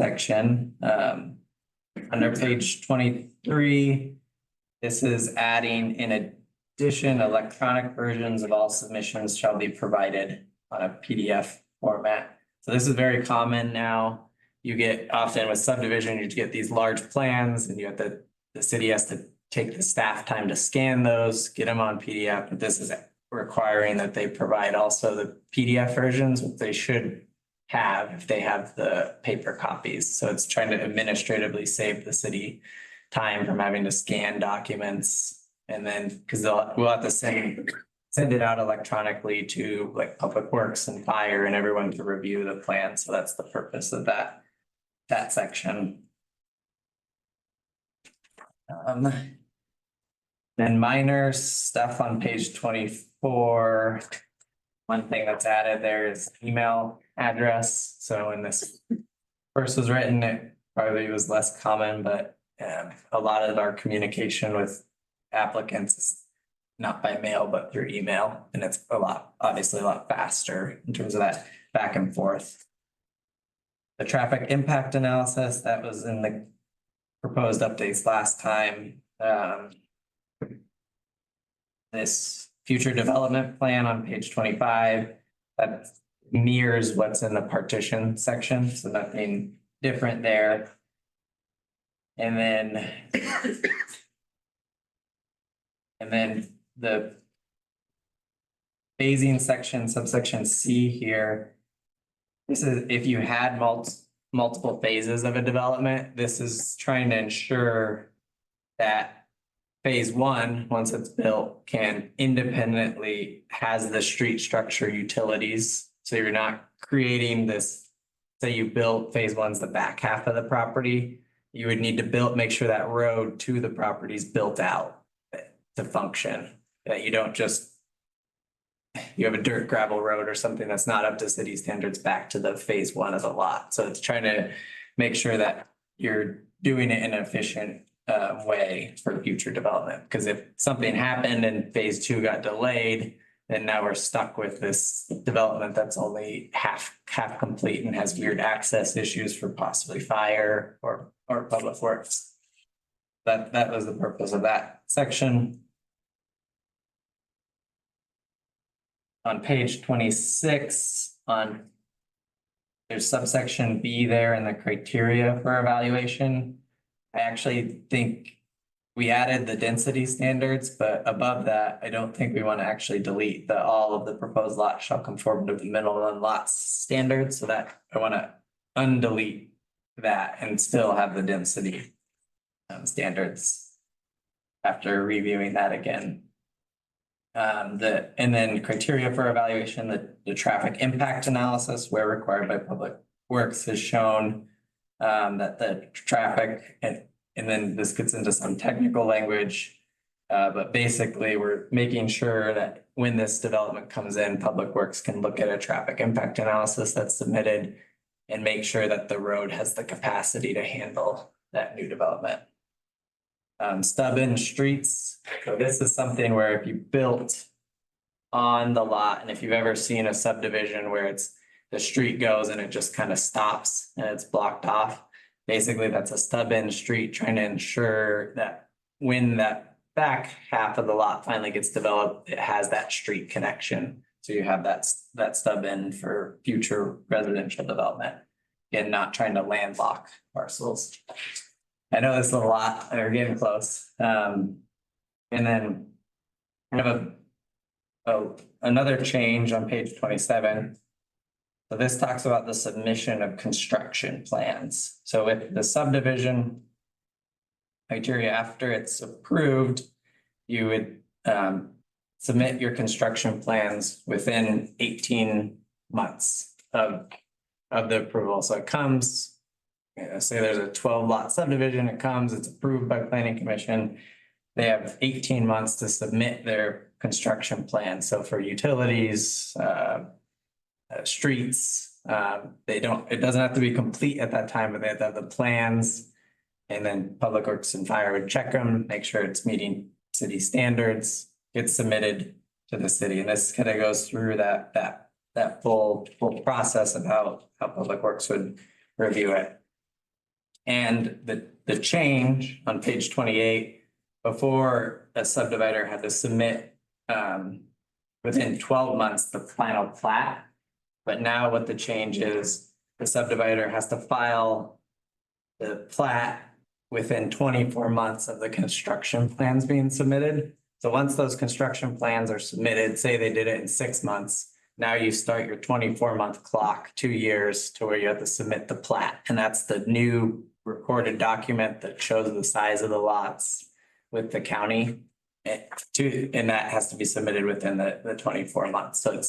D: section. Under page 23, this is adding in addition, electronic versions of all submissions shall be provided on a PDF format. So this is very common now. You get often with subdivision, you get these large plans and you have the city has to take the staff time to scan those, get them on PDF, but this is requiring that they provide also the PDF versions, which they should have if they have the paper copies. So it's trying to administratively save the city time from having to scan documents. And then, because we'll have to send it out electronically to like Public Works and Fire and everyone to review the plan. So that's the purpose of that section. Then minor stuff on page 24. One thing that's added there is email address. So when this first was written, it probably was less common, but a lot of our communication with applicants is not by mail, but through email. And it's obviously a lot faster in terms of that back and forth. The traffic impact analysis that was in the proposed updates last time. This future development plan on page 25, that mirrors what's in the partition section, so nothing different there. And then the phasing section, subsection C here. This is if you had multiple phases of a development, this is trying to ensure that phase one, once it's built, can independently has the street structure utilities. So you're not creating this, say you built phase one's the back half of the property. You would need to make sure that road to the property is built out to function. That you don't just, you have a dirt gravel road or something that's not up to city standards back to the phase one of the lot. So it's trying to make sure that you're doing it in an efficient way for future development. Because if something happened and phase two got delayed, then now we're stuck with this development that's only half complete and has weird access issues for possibly fire or public works. That was the purpose of that section. On page 26, there's subsection B there in the criteria for evaluation. I actually think we added the density standards, but above that, I don't think we want to actually delete all of the proposed lots shall conform to the minimum lot standards. So that I want to undelete that and still have the density standards after reviewing that again. And then criteria for evaluation, the traffic impact analysis where required by Public Works has shown that the traffic and then this gets into some technical language. But basically we're making sure that when this development comes in, Public Works can look at a traffic impact analysis that's submitted and make sure that the road has the capacity to handle that new development. Stub-in streets. So this is something where if you built on the lot. And if you've ever seen a subdivision where it's, the street goes and it just kind of stops and it's blocked off. Basically, that's a stub in street trying to ensure that when that back half of the lot finally gets developed, it has that street connection. So you have that stub in for future residential development and not trying to landlock parcels. I know this is a lot, we're getting close. And then kind of another change on page 27. So this talks about the submission of construction plans. So with the subdivision criteria, after it's approved, you would submit your construction plans within 18 months of the approval. So it comes, say there's a 12 lot subdivision, it comes, it's approved by planning commission. They have 18 months to submit their construction plan. So for utilities, streets, it doesn't have to be complete at that time, but they have to have the plans. And then Public Works and Fire would check them, make sure it's meeting city standards, gets submitted to the city. And this kind of goes through that full process of how Public Works would review it. And the change on page 28, before a subdivider had to submit within 12 months the final plat. But now what the change is, the subdivider has to file the plat within 24 months of the construction plans being submitted. So once those construction plans are submitted, say they did it in 6 months, now you start your 24-month clock, 2 years to where you have to submit the plat. And that's the new recorded document that shows the size of the lots with the county. And that has to be submitted within the 24 months. So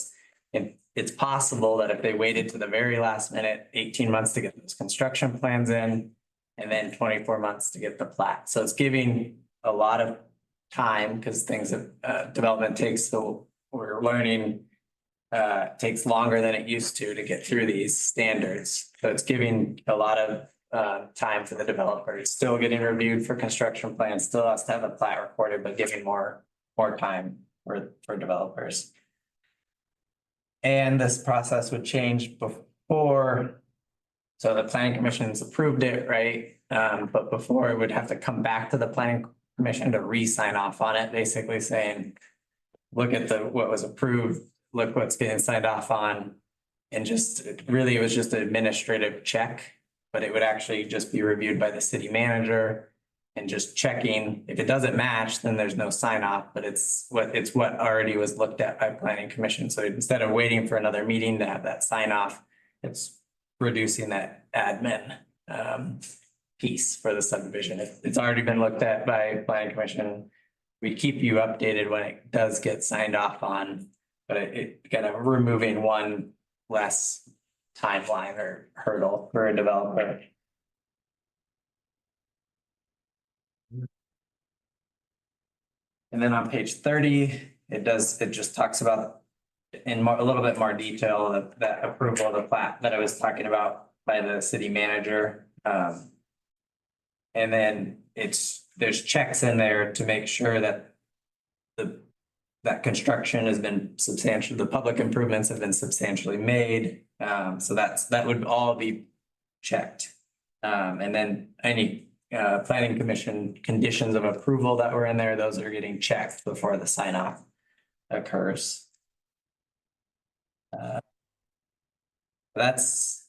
D: it's possible that if they waited to the very last minute, 18 months to get those construction plans in, and then 24 months to get the plat. So it's giving a lot of time because things development takes, so we're learning, takes longer than it used to get through these standards. So it's giving a lot of time for the developer. It's still getting reviewed for construction plans, still has to have a plat recorded, but giving more time for developers. And this process would change before, so the planning commission's approved it, right? But before it would have to come back to the planning commission to re-sign off on it, basically saying, look at what was approved, look what's getting signed off on. And just really, it was just an administrative check, but it would actually just be reviewed by the city manager. And just checking, if it doesn't match, then there's no sign off, but it's what already was looked at by planning commission. So instead of waiting for another meeting to have that sign off, it's reducing that admin piece for the subdivision. It's already been looked at by planning commission. We keep you updated when it does get signed off on, but it kind of removing one less timeline or hurdle for a developer. And then on page 30, it just talks about in a little bit more detail that approval of the plat that I was talking about by the city manager. And then there's checks in there to make sure that that construction has been substantial, the public improvements have been substantially made. So that would all be checked. And then any planning commission conditions of approval that were in there, those are getting checked before the sign off occurs. That's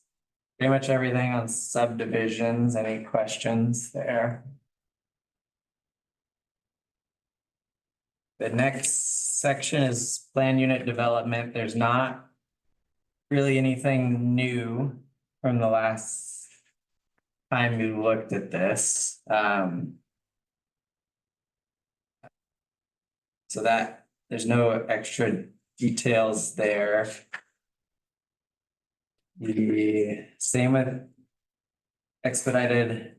D: pretty much everything on subdivisions. Any questions there? The next section is plan unit development. There's not really anything new from the last time we looked at this. So that there's no extra details there. The same with expedited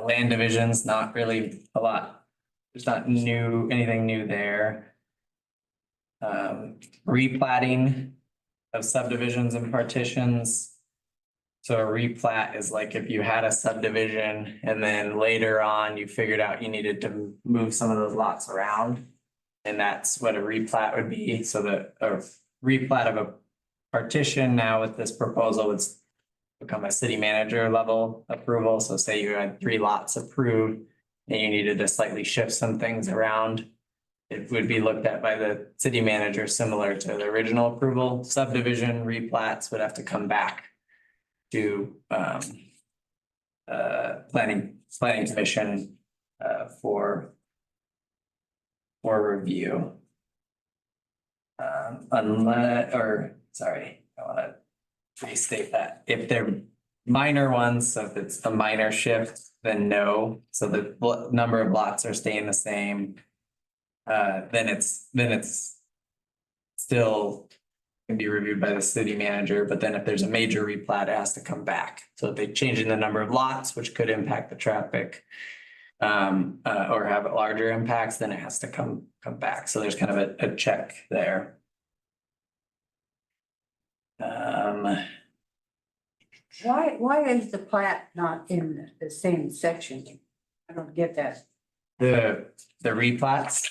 D: land divisions, not really a lot. There's not anything new there. Replatting of subdivisions and partitions. So a replat is like if you had a subdivision and then later on you figured out you needed to move some of those lots around. And that's what a replat would be, so that a replat of a partition now with this proposal would become a city manager level approval, so say you had 3 lots approved. And you needed to slightly shift some things around. It would be looked at by the city manager, similar to the original approval. Subdivision replats would have to come back to planning commission for review. Unless, or, sorry, I wanna restate that. If they're minor ones, so if it's a minor shift, then no. So the number of lots are staying the same. Then it's still can be reviewed by the city manager, but then if there's a major replat, it has to come back. So if they change in the number of lots, which could impact the traffic, or have larger impacts, then it has to come back. So there's kind of a check there.
F: Why is the plat not in the same section? I don't get that.
D: The replats.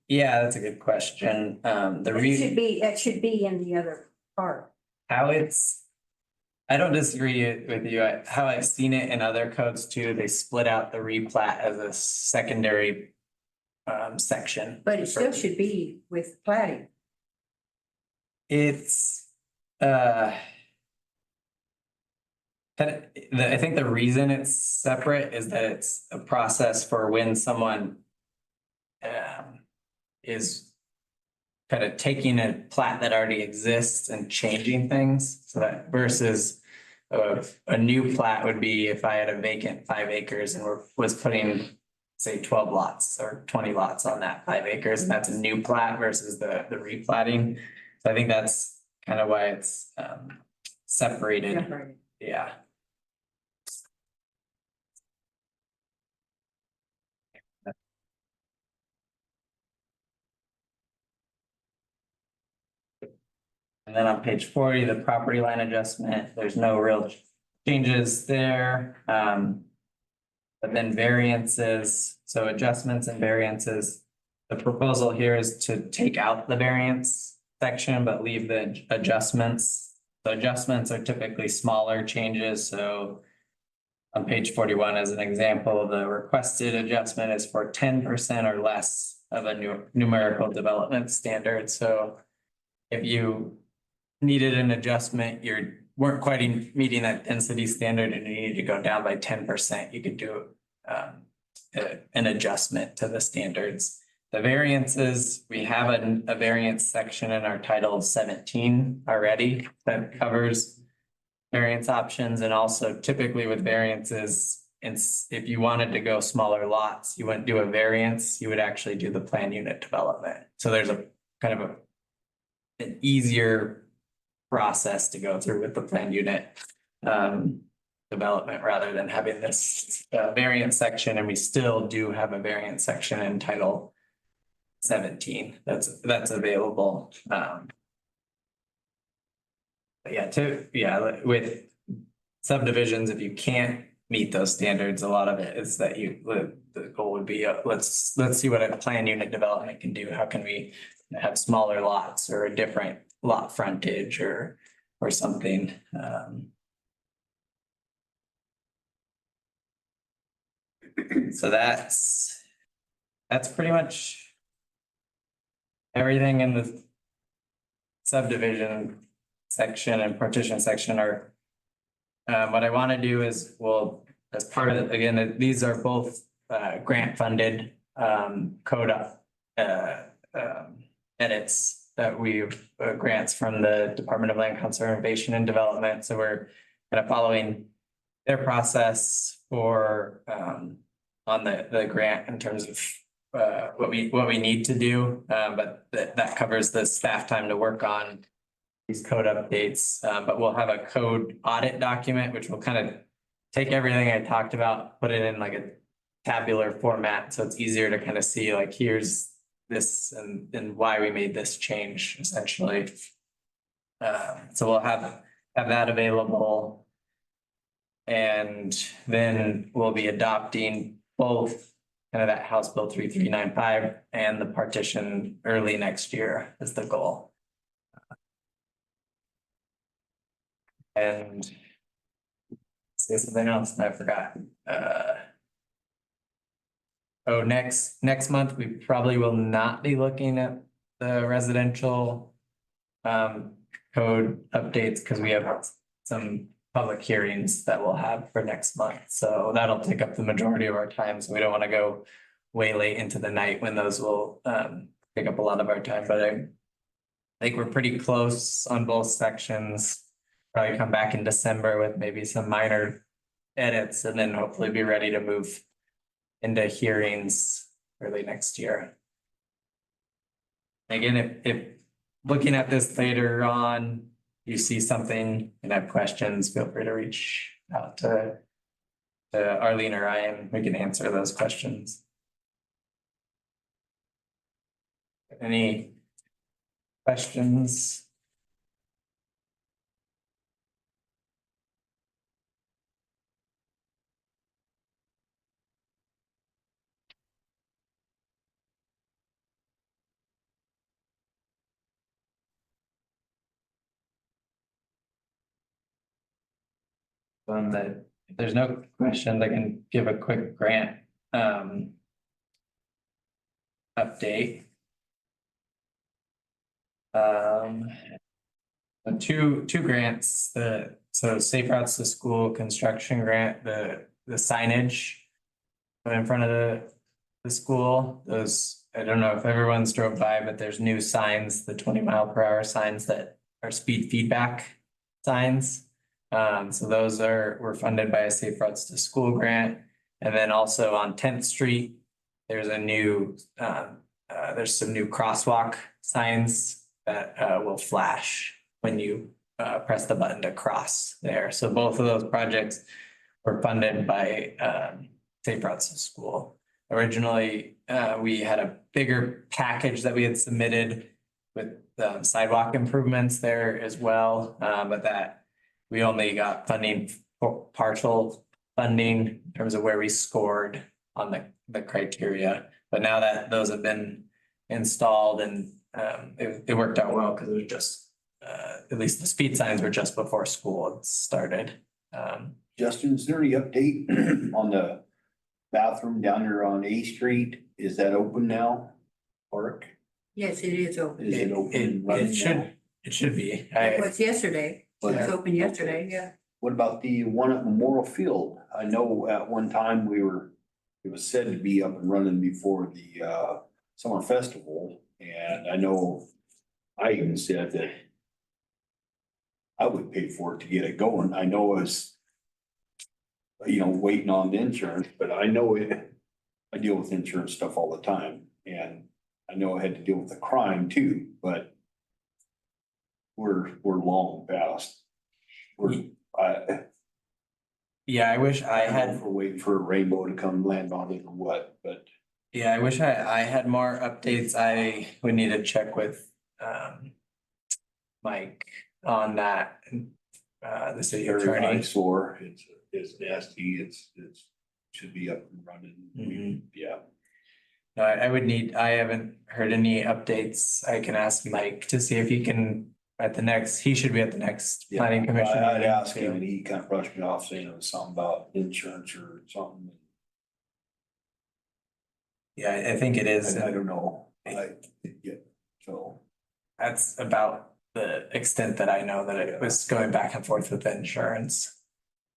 D: Yeah, that's a good question.
F: That should be in the other part.
D: How it's. I don't disagree with you. How I've seen it in other codes too, they split out the replat as a secondary section.
F: But it still should be with platting.
D: It's I think the reason it's separate is that it's a process for when someone is kind of taking a plat that already exists and changing things. So that versus a new plat would be if I had a vacant 5 acres and was putting, say, 12 lots or 20 lots on that 5 acres, and that's a new plat versus the replatting. So I think that's kind of why it's separated. Yeah. And then on page 40, the property line adjustment, there's no real changes there. But then variances, so adjustments and variances. The proposal here is to take out the variance section, but leave the adjustments. The adjustments are typically smaller changes, so on page 41, as an example, the requested adjustment is for 10% or less of a numerical development standard. So if you needed an adjustment, you weren't quite meeting that density standard and you needed to go down by 10%, you could do an adjustment to the standards. The variances, we have a variance section in our Title 17 already that covers variance options, and also typically with variances, if you wanted to go smaller lots, you wouldn't do a variance, you would actually do the plan unit development. So there's a kind of an easier process to go through with the plan unit development rather than having this variance section, and we still do have a variance section in Title 17 that's available. But yeah, with subdivisions, if you can't meet those standards, a lot of it is that the goal would be let's see what a plan unit development can do. How can we have smaller lots or a different lot frontage or something? So that's pretty much everything in the subdivision section and partition section. Are what I want to do is, well, as part of it, again, these are both grant funded code edits that we've grants from the Department of Land Conservation and Development. So we're kind of following their process for on the grant in terms of what we need to do, but that covers the staff time to work on these code updates. But we'll have a code audit document, which will kind of take everything I talked about, put it in like a tabular format, so it's easier to kind of see like here's this and why we made this change essentially. So we'll have that available. And then we'll be adopting both kind of that House Bill 3395 and the partition early next year is the goal. And say something else I forgot. Oh, next month, we probably will not be looking at the residential code updates because we have some public hearings that we'll have for next month. So that'll take up the majority of our time. So we don't want to go way late into the night when those will take up a lot of our time, but I think we're pretty close on both sections. Probably come back in December with maybe some minor edits and then hopefully be ready to move into hearings early next year. Again, if looking at this later on, you see something and have questions, feel free to reach out to Arlene or Ryan. We can answer those questions. Any questions? If there's no questions, I can give a quick grant update. Two grants, so Safe Routes to School construction grant, the signage in front of the school, those, I don't know if everyone's drove by, but there's new signs, the 20 mph signs that are speed feedback signs. So those were funded by a Safe Routes to School grant. And then also on 10th Street, there's a new, there's some new crosswalk signs that will flash when you press the button to cross there. So both of those projects were funded by Safe Routes to School. Originally, we had a bigger package that we had submitted with sidewalk improvements there as well, but that we only got funding for partial funding in terms of where we scored on the criteria. But now that those have been installed and it worked out well because it was just at least the speed signs were just before school had started.
E: Justin, is there any update on the bathroom down there on A Street? Is that open now? Park?
F: Yes, it is open.
E: Is it open and running now?
D: It should be.
F: It was yesterday. It was
E: Yeah.
F: open yesterday, yeah.
E: What about the one at Memorial Field? I know at one time it was said to be up and running before the summer festival. And I know I even said that I would pay for it to get it going. I know it's, waiting on the insurance, but I know I deal with insurance stuff all the time. And I know I had to deal with the crime too, but we're long past.
D: Yeah, I wish I had.
E: We're waiting for a rainbow to come land on it or what, but.
D: Yeah, I wish I had more updates. I would need to check with Mike on that. The city
E: Very
D: attorney.
E: eyesore, it's nasty, it's should be up and running.
D: Mhm.
E: Yeah.
D: No, I would need, I haven't heard any updates. I can ask Mike to see if he can he should be at the next
E: Yeah,
D: planning commission.
E: I'd
D: meeting,
E: ask
D: too.
E: him and he kind of brushed me off saying it was something about insurance or something.
D: Yeah, I think it is.
E: And I don't know, so.
D: That's about the extent that I know that it was going back and forth with the insurance.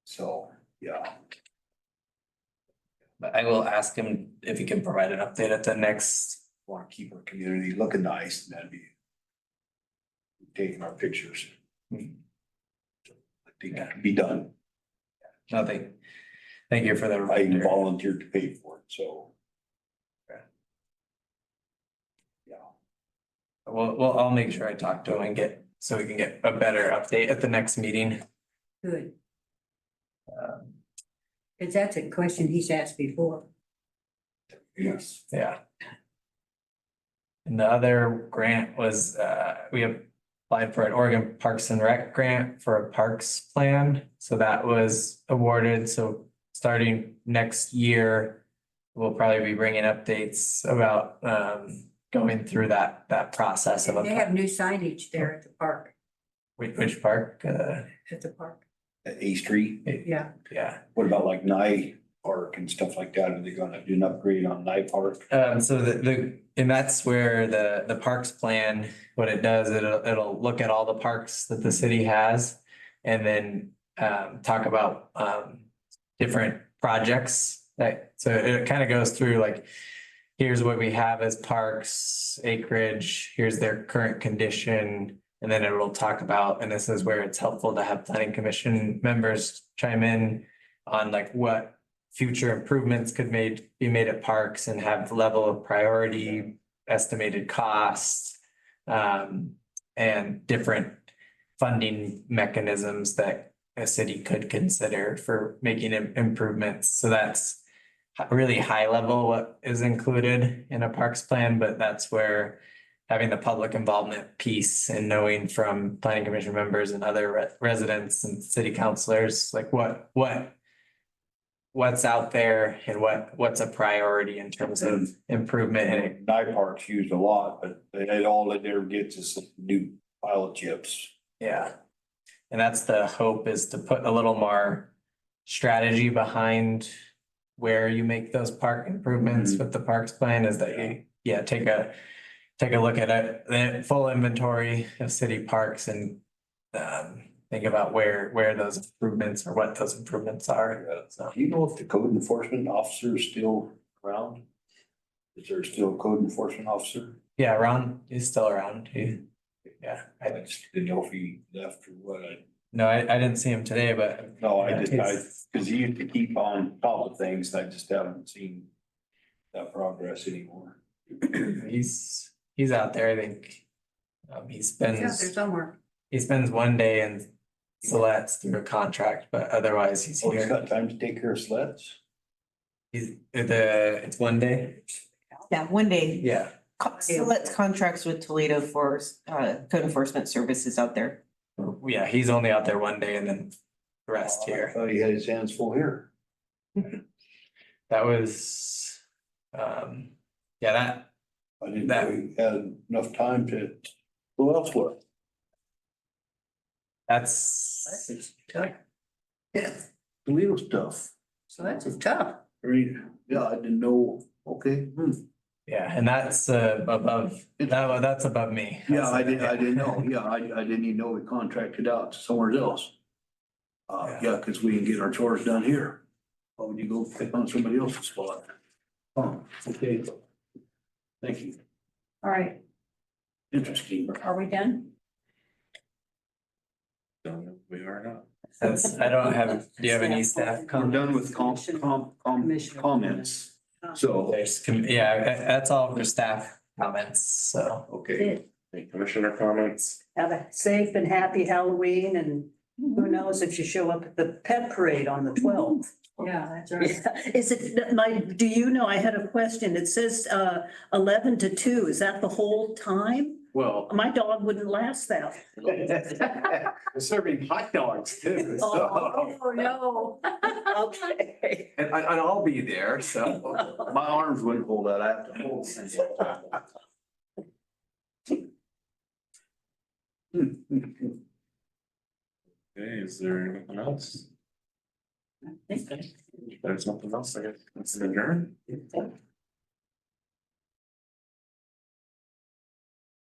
E: So, yeah,
D: But I will ask him if he can provide an update at the next.
E: want to keep our community looking nice, and that'd be taking our pictures. I think it can be done.
D: Nothing. Thank you for the
E: I even
D: reminder.
E: volunteered to pay for it, so.
D: Okay.
E: Yeah,
D: Well, I'll make sure I talk to him and so we can get a better update at the next meeting.
F: Good,
D: Um,
F: because that's a question he's asked before.
E: yes,
D: Yeah. And the other grant was, we applied for an Oregon Parks and Rec grant for a parks plan. So that was awarded. So starting next year, we'll probably be bringing updates about going through that process of
F: They have
D: a,
F: new signage there at the park,
D: which park,
F: at the park.
E: At A Street,
F: Yeah.
D: yeah.
E: what about like Nye Park and stuff like that? Are they gonna do an upgrade on Nye Park?
D: So and that's where the parks plan, what it does, it'll look at all the parks that the city has. And then talk about different projects so it kind of goes through like, here's what we have as parks, acreage, here's their current condition. And then it will talk about, and this is where it's helpful to have planning commission members chime in on like what future improvements could be made at parks and have the level of priority, estimated costs, and different funding mechanisms that a city could consider for making improvements. So that's really high level what is included in a parks plan, but that's where having the public involvement piece and knowing from planning commission members and other residents and city councilors, like what's out there and what's a priority in terms of improvement in it.
E: Nye Park's used a lot, but all it ever gets is some new pile of chips.
D: Yeah. And that's the hope, is to put a little more strategy behind where you make those park improvements with the parks plan, is that you, take a look at it, the full inventory of city parks and think about where those improvements or what those improvements are. So,
E: Do you know if the code enforcement officer is still around? Is there still a code enforcement officer?
D: yeah, Ron is still around.
E: I just didn't know if he left or what.
D: I didn't see him today, but.
E: No,
D: Yeah,
E: cause he used to keep on top of things. I just haven't seen that progress anymore.
D: He's out there, I think. He
F: It's out there
D: spends
F: somewhere.
D: one day in Silet's through a contract, but otherwise he's
E: Oh, he's
D: here.
E: got time to take care of sleds?
D: It's one day,
G: Yeah, one day.
D: yeah.
G: So let's contracts with Toledo for code enforcement services out there.
D: Yeah, he's only out there one day and then the rest
E: I
D: here.
E: thought he had his hands full here.
D: That was, yeah,
E: I didn't know he had enough time to go elsewhere.
D: that's,
F: Yeah,
E: Toledo stuff.
F: so that's just tough.
E: Yeah, I didn't know. Okay.
D: yeah, and that's above, that's above me.
E: Yeah, I didn't know. Yeah, I didn't even know we contracted out to somewhere else. Yeah, cause we can get our chores done here. Why would you go pick on somebody else's spot? Oh, okay. Thank you.
F: All right,
E: Interesting.
F: are we done?
A: Don't know if we are not.
D: I don't have, do you have any staff
E: I'm
D: comments?
E: done with comments. So,
D: That's all for staff comments, so.
E: okay.
A: Any commissioner comments?
B: Have a safe and happy Halloween, and who knows if you show up at the pet parade on the 12th.
F: Yeah, that's right.
B: Is it, do you know, I had a question. It says 11 to 2. Is that the whole time?
C: Well,
B: My dog wouldn't last that.
C: they're serving hot dogs too, so.
B: Oh, no. Okay.
C: And I'll be there, so.
E: My arms wouldn't hold that. I have to hold.
A: Okay, is there anything else? There's nothing else, I guess. Let's adjourn.